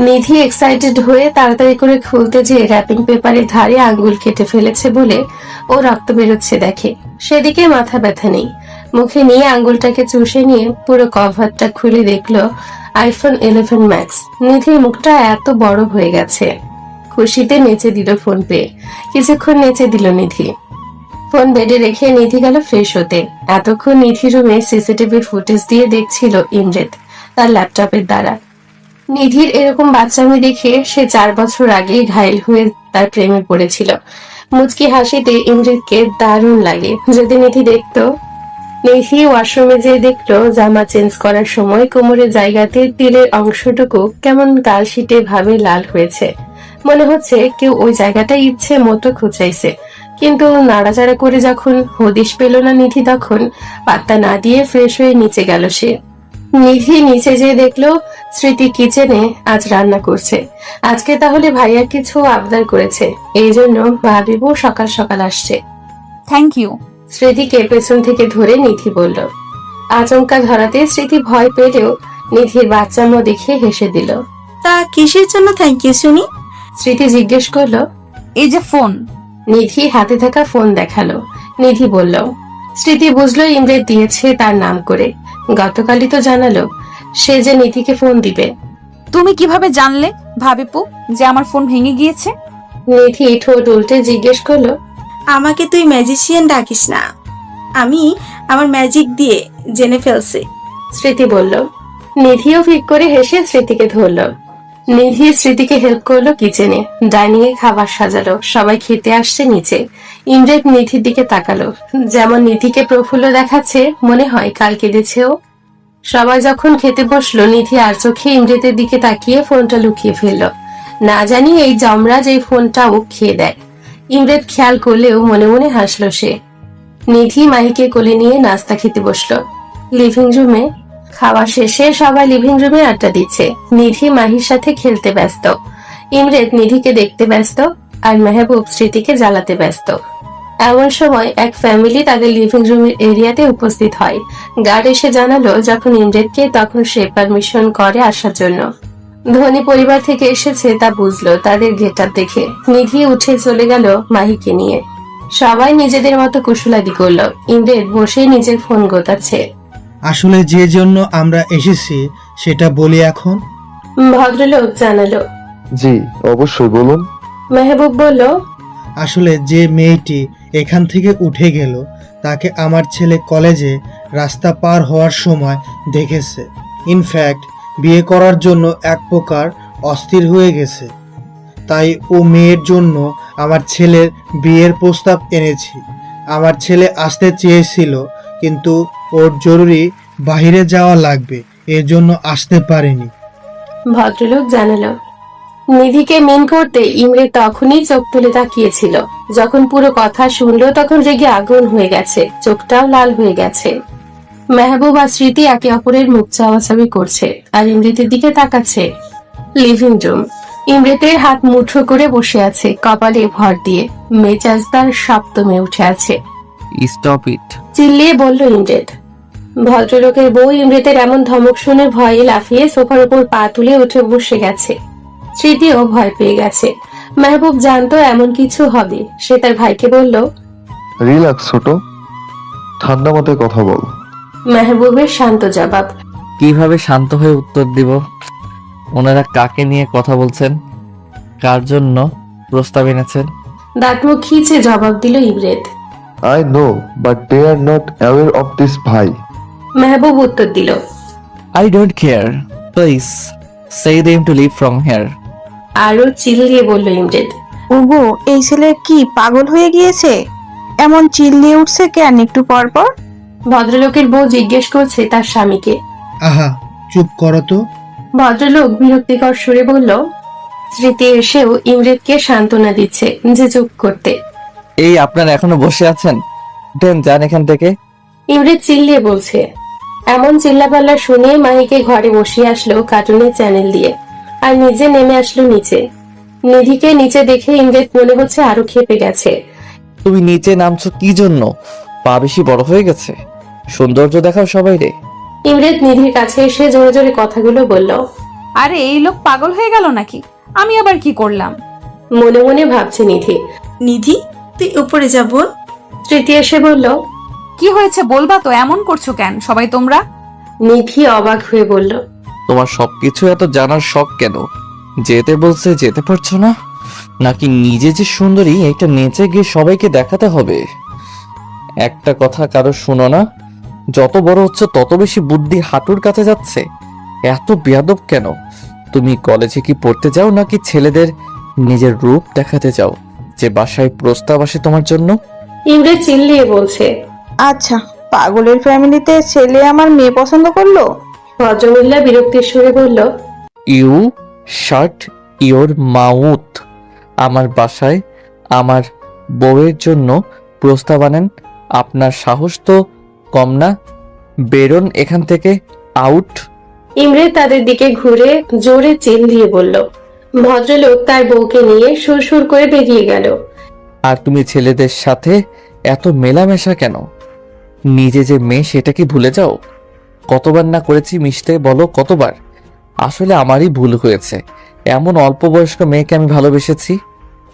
S10: নিধি এক্সাইটেড হয়ে তাড়াতাড়ি করে খুলতে যেয়ে র্যাপিং পেপারের ধারে আঙ্গুল কেটে ফেলেছে বলে ও রক্ত বেরোচ্ছে দেখে। সেদিকে মাথা ব্যথা নেই, মুখে নিয়ে আঙ্গুলটাকে চুষে নিয়ে পুরো কভারটা খুলে দেখলো আইফোন 11 ম্যাক্স। নিধির মুখটা এত বড় হয়ে গেছে। খুশিতে নেচে দিল ফোন পেয়ে। কিছুক্ষণ নেচে দিল নিধি। ফোন বেডে রেখে নিধি গেল ফ্রেশ হতে। এতক্ষণ নিধি রুমে সিসিটিভি ফুটেজ দিয়ে দেখছিল ইমরেদ তার ল্যাপটপের দ্বারা। নিধির এরকম বাচ্চামি দেখে সে 4 বছর আগে ঘায়েল হয়ে তার প্রেমে পড়েছিল। মুচকি হাসিতে ইমরেদকে দারুণ লাগে। যদি নিধি দেখতো। নিধি ওয়াশরুমে যেয়ে দেখলো জামা চেঞ্জ করার সময় কোমরের জায়গাতে তিলের অংশটুকু কেমন কালশিটে ভাবে লাল হয়েছে। মনে হচ্ছে কেউ ওই জায়গাটা ইচ্ছে মতো খুঁচাইছে। কিন্তু নাড়াচাড়া করে যখন হদিশ পেল না নিধি, তখন পাত্তা না দিয়ে ফ্রেশ হয়ে নিচে গেল সে। নিধি নিচে যেয়ে দেখলো স্মৃতি কিচেনে আজ রান্না করছে। আজকে তাহলে ভাইয়া কিছু আবদার করেছে, এই জন্য ভাবিবো সকাল সকাল আসছে।
S2: Thank you.
S10: স্মৃতিকে পেছন থেকে ধরে নিধি বলল। আচমকা ধরাতে স্মৃতি ভয় পেলেও নিধির বাচ্চামো দেখে হেসে দিল।
S5: তা কিসের জন্য থ্যাংক ইউ শুনি?
S10: স্মৃতি জিজ্ঞেস করলো।
S2: এই যে ফোন।
S10: নিধি হাতে থাকা ফোন দেখালো। নিধি বলল। স্মৃতি বুঝলো ইমরেদ দিয়েছে তার নাম করে। গতকালই তো জানালো সে যে নিধিকে ফোন দিবে।
S2: তুমি কিভাবে জানলে ভাবিপু যে আমার ফোন ভেঙে গিয়েছে?
S10: নিধি ঠোঁট উল্টে জিজ্ঞেস করলো।
S5: আমাকে তুই ম্যাজিশিয়ান ডাকিস না, আমি আমার ম্যাজিক দিয়ে জেনে ফেলছি।
S10: স্মৃতি বলল। নিধিও ফিক করে হেসে স্মৃতিকে ধরল। নিধি স্মৃতিকে হেল্প করলো কিচেনে। ডাইনিং এ খাবার সাজালো। সবাই খেতে আসছে নিচে। ইমরেদ নিধির দিকে তাকালো। যেমন নিধিকে প্রফুল্ল দেখাচ্ছে, মনে হয় কাল কেঁদেছেও। সবাই যখন খেতে বসলো, নিধি আর চোখে ইমরেদের দিকে তাকিয়ে ফোনটা লুকিয়ে ফেললো। না জানি এই জমরাজ এই ফোনটাও খেয়ে দেয়। ইমরেদ খেয়াল করলেও মনে মনে হাসলো সে। নিধি মাহিকে কোলে নিয়ে নাস্তা খেতে বসলো লিভিং রুমে। খাওয়া শেষে সবাই লিভিং রুমে আড্ডা দিচ্ছে। নিধি মাহির সাথে খেলতে ব্যস্ত। ইমরেদ নিধিকে দেখতে ব্যস্ত। আর মেহবুব স্মৃতিকে জ্বালাতে ব্যস্ত। এমন সময় এক ফ্যামিলি তাদের লিভিং রুমের এরিয়াতে উপস্থিত হয়। গার্ড এসে জানালো যখন ইমরেদকে, তখন সে পারমিশন করে আসার জন্য। ধনী পরিবার থেকে এসেছে তা বুঝলো তাদের গেটআপ দেখে। নিধি উঠে চলে গেল মাহিকে নিয়ে। সবাই নিজেদের মতো কুশলাদি করলো। ইমরেদ বসে নিজের ফোন গোতাচ্ছে।
S9: আসলে যে জন্য আমরা এসেছি সেটা বলি এখন।
S10: ভদ্রলোক জানালো।
S6: জি অবশ্যই বলুন।
S10: মেহবুব বলল,
S9: আসলে যে মেয়েটি এখান থেকে উঠে গেল তাকে আমার ছেলে কলেজে রাস্তা পার হওয়ার সময় দেখেছে। ইনফ্যাক্ট বিয়ে করার জন্য এক প্রকার অস্থির হয়ে গেছে। তাই ও মেয়ের জন্য আমার ছেলের বিয়ের প্রস্তাব এনেছি। আমার ছেলে আসতে চেয়েছিল কিন্তু ওর জরুরি বাইরে যাওয়া লাগবে, এর জন্য আসতে পারেনি।
S10: ভদ্রলোক জানালো। নিধিকে মিন করতে ইমরেদ তখনই চোখ তুলে তাকিয়েছিল। যখন পুরো কথা শুনলো তখন রেগে আগুন হয়ে গেছে, চোখটাও লাল হয়ে গেছে। মেহবুব আর স্মৃতি একে অপরের মুখ চাওয়াচাওয়ি করছে আর ইমরেতের দিকে তাকাচ্ছে। Living room. ইমরেতের হাত মুঠো করে বসে আছে, কপালে ভর দিয়ে। মেজাজ তার সপ্তমে উঠে আছে।
S8: Stop it.
S10: চিল্লিয়ে বলল ইমরেত। ভদ্রলোকের বউ ইমরেতের এমন ধমক শুনে ভয়ে লাফিয়ে সোফার উপর পা তুলে উঠে বসে গেছে। স্মৃতিও ভয় পেয়ে গেছে। মেহবুব জানতো এমন কিছু হবে। সে তার ভাইকে বলল,
S6: রিল্যাক্স ছোট, ঠান্ডা মাথায় কথা বল।
S10: মেহবুবের শান্ত জবাব।
S8: কিভাবে শান্ত হয়ে উত্তর দিব? ওনারা কাকে নিয়ে কথা বলছেন? কার জন্য প্রস্তাব এনেছেন?
S10: দাঁত মুখ খিচে জবাব দিল ইমরেত।
S6: I know but they are not aware of this ভাই।
S10: মেহবুব উত্তর দিল।
S8: I don't care, please say them to leave from here.
S10: আরো চিল্লিয়ে বলল ইমরেত।
S11: ওগো, এই ছেলে কি পাগল হয়ে গিয়েছে? এমন চিল্লিয়ে উঠছে কেন একটু পর পর?
S10: ভদ্রলোকের বউ জিজ্ঞেস করছে তার স্বামীকে।
S9: আহা চুপ করো তো।
S10: ভদ্রলোক বিরক্তিকর সুরে বলল। স্মৃতি এসেও ইমরেতকে সান্ত্বনা দিচ্ছে যে চুপ করতে।
S8: এই আপনারা এখনো বসে আছেন? দেন যান এখান থেকে।
S10: ইমরেত চিল্লিয়ে বলছে। এমন চিল্লাপাল্লা শুনে মাহিকে ঘরে বসিয়ে আসলো কার্টুনের চ্যানেল দিয়ে, আর নিজে নেমে আসলো নিচে। নিধিকে নিচে দেখে ইমরেত মনে হচ্ছে আরো ক্ষেপে গেছে।
S8: তুমি নিচে নামছো কি জন্য? পা বেশি বড় হয়ে গেছে? সৌন্দর্য দেখাও সবাই রে।
S10: ইমরেত নিধির কাছে এসে জোরে জোরে কথাগুলো বলল।
S2: আরে এই লোক পাগল হয়ে গেল নাকি? আমি আবার কি করলাম?
S10: মনে মনে ভাবছে নিধি।
S5: নিধি তুই উপরে যাব।
S10: স্মৃতি এসে বলল।
S2: কি হয়েছে বলবা তো? এমন করছো কেন সবাই তোমরা?
S10: নিধি অবাক হয়ে বলল।
S8: তোমার সবকিছু এত জানার শখ কেন? যেতে বলছে যেতে পারছো না? নাকি নিজে যে সুন্দরী এটা নেচে গিয়ে সবাইকে দেখাতে হবে? একটা কথা কারো শুনো না, যত বড় হচ্ছে তত বেশি বুদ্ধি হাঁটুর কাছে যাচ্ছে। এত বেয়াদব কেন? তুমি কলেজে কি পড়তে যাও নাকি ছেলেদের নিজের রূপ দেখাতে যাও যে বাসায় প্রস্তাব আসে তোমার জন্য?
S10: ইমরেত চিল্লিয়ে বলছে।
S11: আচ্ছা, পাগলের ফ্যামিলিতে ছেলে আমার মেয়ে পছন্দ করলো?
S10: ভদ্রমহিলা বিরক্তির সুরে বলল।
S8: You shut your mouth. আমার বাসায় আমার বউয়ের জন্য প্রস্তাব আনেন? আপনার সাহস তো কম না? বেরোন এখান থেকে, আউট।
S10: ইমরেত তাদের দিকে ঘুরে জোরে চিল্লিয়ে বলল। ভদ্রলোক তার বউকে নিয়ে সুরসুর করে বেরিয়ে গেল।
S8: আর তুমি ছেলেদের সাথে এত মেলামেশা কেন? নিজে যে মেয়ে সেটা কি ভুলে যাও? কতবার না করেছি মিশতে, বলো কতবার? আসলে আমারই ভুল হয়েছে। এমন অল্প বয়স্ক মেয়েকে আমি ভালোবেসেছি।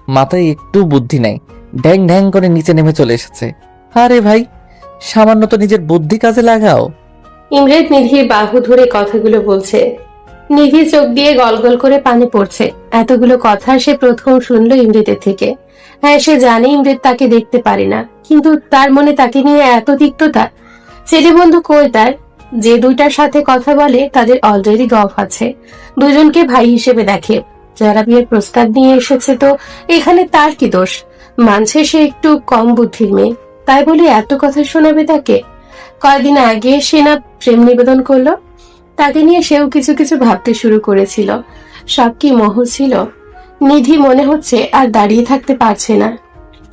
S8: মাথায় একটু বুদ্ধি নাই, ঢ্যাং ঢ্যাং করে নিচে নেমে চলে এসেছে। আরে ভাই, সামান্য তো নিজের বুদ্ধি কাজে লাগাও।
S10: ইমরেত নিধির বাহু ধরে কথাগুলো বলছে। নিধি চোখ দিয়ে গলগল করে পানি পড়ছে। এতগুলো কথা সে প্রথম শুনলো ইমরেতের থেকে। হ্যাঁ, সে জানে ইমরেত তাকে দেখতে পারে না, কিন্তু তার মনে তাকে নিয়ে এত তিক্ততা। ছেলে বন্ধু কই তার? যে দুইটার সাথে কথা বলে তাদের অলরেডি গফ আছে। দুজনকে ভাই হিসেবে দেখে। যারা বিয়ের প্রস্তাব নিয়ে এসেছে তো এখানে তার কি দোষ? মানছে সে একটু কম বুদ্ধির মেয়ে, তাই বলে এত কথা শোনাবে তাকে? কয়েকদিন আগে সে না প্রেম নিবেদন করলো। তাকে নিয়ে সেও কিছু কিছু ভাবতে শুরু করেছিল। সব কি মোহ ছিল? নিধি মনে হচ্ছে আর দাঁড়িয়ে থাকতে পারছে না।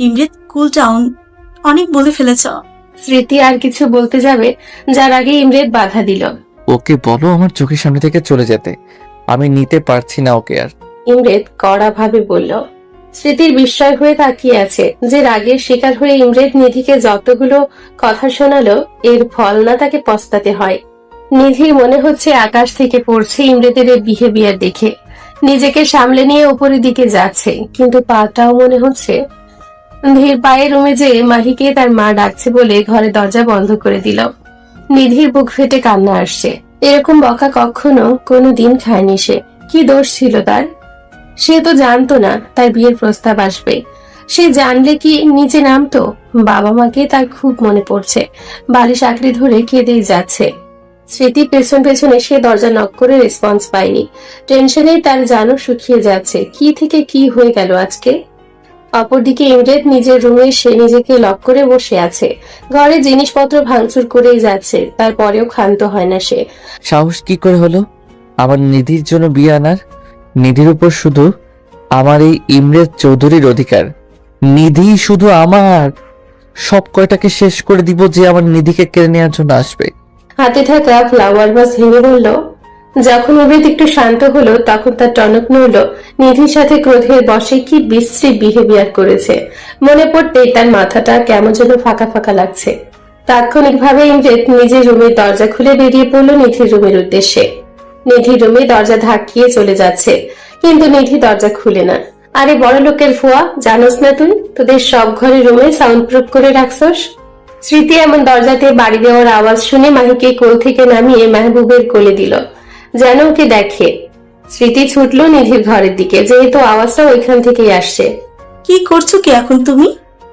S5: ইমরেত কুল ডাউন, অনেক বলে ফেলেছ।
S10: স্মৃতি আর কিছু বলতে যাবে, যার আগে ইমরেত বাধা দিল।
S8: ওকে বলো আমার চোখের সামনে থেকে চলে যেতে। আমি নিতে পারছি না ওকে আর।
S10: ইমরেত কড়া ভাবে বলল। স্মৃতির বিস্ময় হয়ে তাকিয়ে আছে যে রাগের শিকার হয়ে ইমরেদ নিধিকে যতগুলো কথা শোনালো এর ফল না তাকে পস্তাতে হয়। নিধির মনে হচ্ছে আকাশ থেকে পড়ছে ইমরেদের এই বিহেভিয়ার দেখে। নিজেকে সামলে নিয়ে উপরের দিকে যাচ্ছে, কিন্তু পাটাও মনে হচ্ছে। ধীর পায়ে রুমে যেয়ে মাহিকে তার মা ডাকছে বলে ঘরে দরজা বন্ধ করে দিল। নিধির বুক ফেটে কান্না আসছে। এরকম বকা কখনো কোনোদিন খায়নি সে। কি দোষ ছিল তার? সে তো জানতো না তার বিয়ের প্রস্তাব আসবে। সে জানলে কি নিচে নামতো? বাবা মাকে তার খুব মনে পড়ছে। বালিশ আঁকড়ে ধরে কেঁদেই যাচ্ছে। স্মৃতি পেছন পেছন এসে দরজা নক করে রেসপন্স পায়নি। টেনশনে তার জানও শুকিয়ে যাচ্ছে। কি থেকে কি হয়ে গেল আজকে? অপরদিকে ইমরেদ নিজের রুমে সে নিজেকে লক করে বসে আছে। ঘরে জিনিসপত্র ভাঙচুর করেই যাচ্ছে, তারপরেও ক্ষান্ত হয় না সে।
S8: সাহস কি করে হলো আমার নিধির জন্য বিয়ে আনার? নিধির উপর শুধু আমার এই ইমরেদ চৌধুরীর অধিকার। নিধি শুধু আমার। সব কয়টাকে শেষ করে দিব যে আমার নিধিকে কেড়ে নেওয়ার জন্য আসবে।
S10: হাতে থাকা ফ্লাওয়ার ভাস ভেঙে বলল। যখন ইমরেদ একটু শান্ত হলো তখন তার টনক নড়ল। নিধির সাথে ক্রোধের বশে কি বিশ্রী বিহেভিয়ার করেছে মনে পড়তেই তার মাথাটা কেমন যেন ফাঁকা ফাঁকা লাগছে। তাৎক্ষণিকভাবে ইমরেদ নিজের রুমের দরজা খুলে বেরিয়ে পড়ল নিধির রুমের উদ্দেশ্যে। নিধির রুমে দরজা ধাক্কিয়ে চলে যাচ্ছে, কিন্তু নিধি দরজা খুলে না। আরে বড় লোকের ফুয়া, জানোস না তুই তোদের সব ঘরে রুমে সাউন্ড প্রুফ করে রাখছস? স্মৃতি এমন দরজাতে বাড়ি দেওয়ার আওয়াজ শুনে মাহিকে কোল থেকে নামিয়ে মেহবুবের কোলে দিল, যেন ওকে দেখে। স্মৃতি ছুটলো নিধির ঘরের দিকে, যেহেতু আওয়াজটা ওইখান থেকেই আসছে।
S5: কি করছো কি এখন তুমি?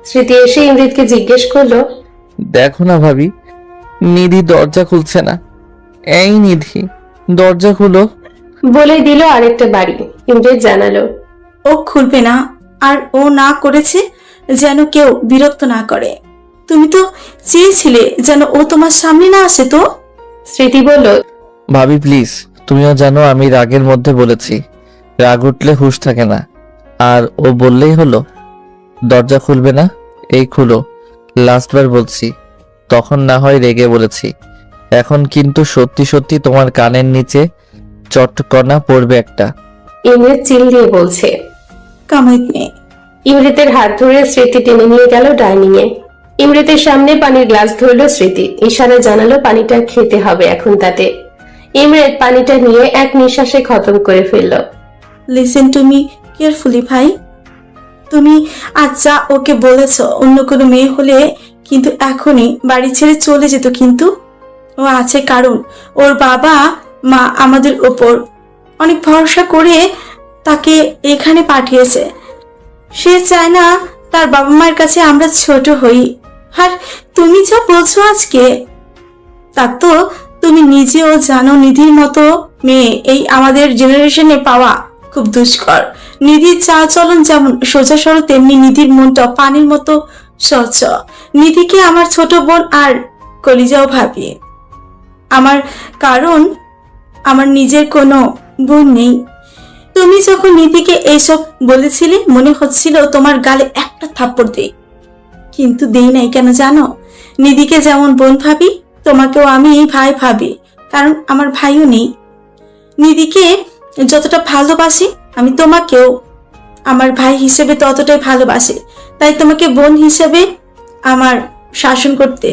S10: স্মৃতি এসে ইমৃতকে জিজ্ঞেস করলো।
S8: দেখো না ভাবি, নিধি দরজা খুলছে না। এই নিধি, দরজা খুলো।
S10: বলে দিল আরেকটা বাড়ি। ইমৃত জানালো,
S5: ও খুলবে না, আর ও না করেছে যেন কেউ বিরক্ত না করে। তুমি তো চেয়েছিলে যেন ও তোমার সামনে না আসে। তো
S10: স্মৃতি বলল,
S8: ভাবি প্লিজ, তুমিও জানো আমি রাগের মধ্যে বলেছি। রাগ উঠলে হুঁশ থাকে না। আর ও বললেই হলো দরজা খুলবে না। এই খুলো, লাস্টবার বলছি। তখন না হয় রেগে বলেছি, এখন কিন্তু সত্যি সত্যি তোমার কানের নিচে চটকনা পড়বে একটা।
S10: ইমৃত চিল দিয়ে বলছে।
S5: কামাইত নেই।
S10: ইমৃতের হাত ধরে স্মৃতি টেনে নিয়ে গেল ডাইনিং এ। ইমৃতের সামনে পানির গ্লাস ধরলো স্মৃতি, ইশারা জানালো পানিটা খেতে হবে এখন তাতে। ইমৃত পানিটা নিয়ে এক নিঃশ্বাসে খতম করে ফেলল।
S5: লিসেন টু মি কেয়ারফুলি ভাই। তুমি আচ্ছা ওকে বলেছ অন্য কোনো মেয়ে হলে কিন্তু এখনই বাড়ি ছেড়ে চলে যেত, কিন্তু ও আছে কারণ ওর বাবা মা আমাদের ওপর অনেক ভরসা করে তাকে এখানে পাঠিয়েছে। সে চায় না তার বাবা মায়ের কাছে আমরা ছোট হই। আর তুমি যা বলছো আজকে, তা তো তুমি নিজেও জানো নিধির মতো মেয়ে এই আমাদের জেনারেশনে পাওয়া খুব দুষ্কর। নিধির চাল চলন যেমন সোজা সরল, তেমনি নিধির মনটা পানির মতো স্বচ্ছ। নিধিকে আমার ছোট বোন আর কলিজাও ভাবি আমার, কারণ আমার নিজের কোনো বোন নেই। তুমি যখন নিধিকে এইসব বলেছিলে মনে হচ্ছিল তোমার গালে একটা থাপ্পড় দেই, কিন্তু দেই নাই। কেন জানো? নিধিকে যেমন বোন ভাবি তোমাকেও আমি ভাই ভাবি, কারণ আমার ভাইও নেই। নিধিকে যতটা ভালোবাসি আমি তোমাকেও আমার ভাই হিসেবে ততটাই ভালোবাসি। তাই তোমাকে বোন হিসেবে আমার শাসন করতে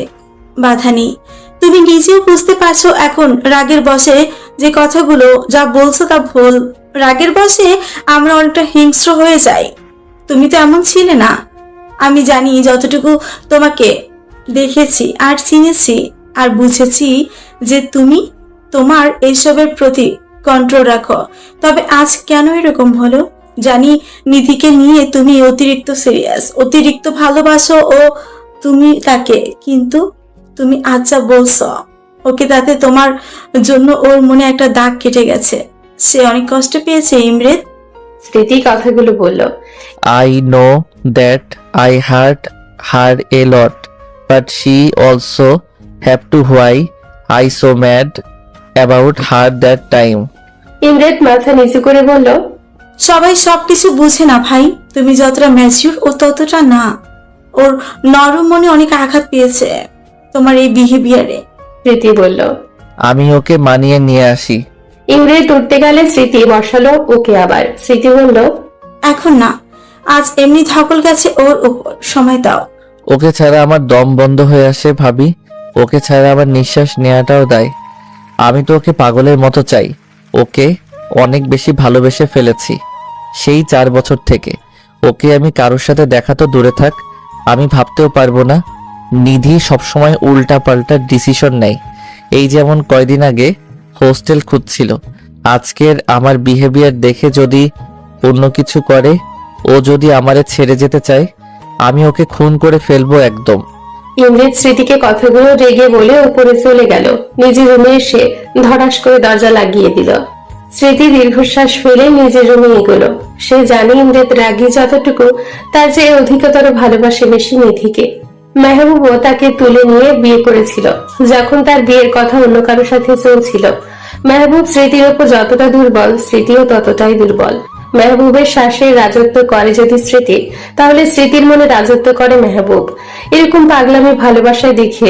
S5: বাধা নেই। তুমি নিজেও বুঝতে পারছো এখন রাগের বশে যে কথাগুলো যা বলছো তা ভুল। রাগের বশে আমরা অনেকটা হিংস্র হয়ে যাই। তুমি তো এমন ছিলে না। আমি জানি যতটুকু তোমাকে দেখেছি আর চিনেছি আর বুঝেছি যে তুমি তোমার এইসবের প্রতি কন্ট্রোল রাখো। তবে আজ কেন এরকম হলো জানি, নিধিকে নিয়ে তুমি অতিরিক্ত সিরিয়াস, অতিরিক্ত ভালোবাসো ও তুমি তাকে, কিন্তু তুমি আজ যা বলছো ওকে, তাতে তোমার জন্য ওর মনে একটা দাগ কেটে গেছে। সে অনেক কষ্ট পেয়েছে ইমরেত।
S10: স্মৃতি কথাগুলো বলল।
S8: I know that I hurt her a lot, but she also have to why I so mad about her that time.
S10: ইমরেত মাথা নিচু করে বলল,
S5: সবাই সবকিছু বুঝে না ভাই। তুমি যতটা ম্যাচিউর ও ততটা না। ওর নরম মনে অনেক আঘাত পেয়েছে তোমার এই বিহেভিয়ারে।
S10: স্মৃতি বলল।
S8: আমি ওকে মানিয়ে নিয়ে আসি।
S10: ইমরেত উঠতে গেলে স্মৃতি বসালো ওকে আবার। স্মৃতি বলল,
S5: এখন না, আজ এমনি ধকল গেছে ওর উপর। সময় দাও।
S8: ওকে ছাড়া আমার দম বন্ধ হয়ে আসে ভাবি, ওকে ছাড়া আমার নিঃশ্বাস নেওয়াটাও দায়। আমি তো ওকে পাগলের মতো চাই, ওকে অনেক বেশি ভালোবেসে ফেলেছি সেই 4 বছর থেকে। ওকে আমি কারোর সাথে দেখা তো দূরে থাক, আমি ভাবতেও পারবো না। নিধি সবসময় উল্টা পাল্টা ডিসিশন নেয়। এই যেমন কয়দিন আগে হোস্টেল খুঁজছিল, আজকের আমার বিহেভিয়ার দেখে যদি অন্য কিছু করে, ও যদি আমারে ছেড়ে যেতে চায়, আমি ওকে খুন করে ফেলবো একদম।
S10: ইমরেত স্মৃতিকে কথাগুলো রেগে বলে উপরে চলে গেল। নিজের রুমে এসে ধড়াস করে দরজা লাগিয়ে দিল। স্মৃতি দীর্ঘশ্বাস ফেলে নিজের রুমে এগোলো। সে জানে ইমরেত রাগী যতটুকু, তার চেয়ে অধিকতর ভালোবাসে বেশি নিধিকে। মেহবুবও তাকে তুলে নিয়ে বিয়ে করেছিল যখন তার বিয়ের কথা অন্য কারোর সাথে চলছিল। মেহবুব স্মৃতির ওপর যতটা দুর্বল, স্মৃতিও ততটাই দুর্বল। মেহবুবের শ্বাসে রাজত্ব করে যদি স্মৃতি, তাহলে স্মৃতির মনে রাজত্ব করে মেহবুব। এরকম পাগলামি ভালোবাসায় দেখে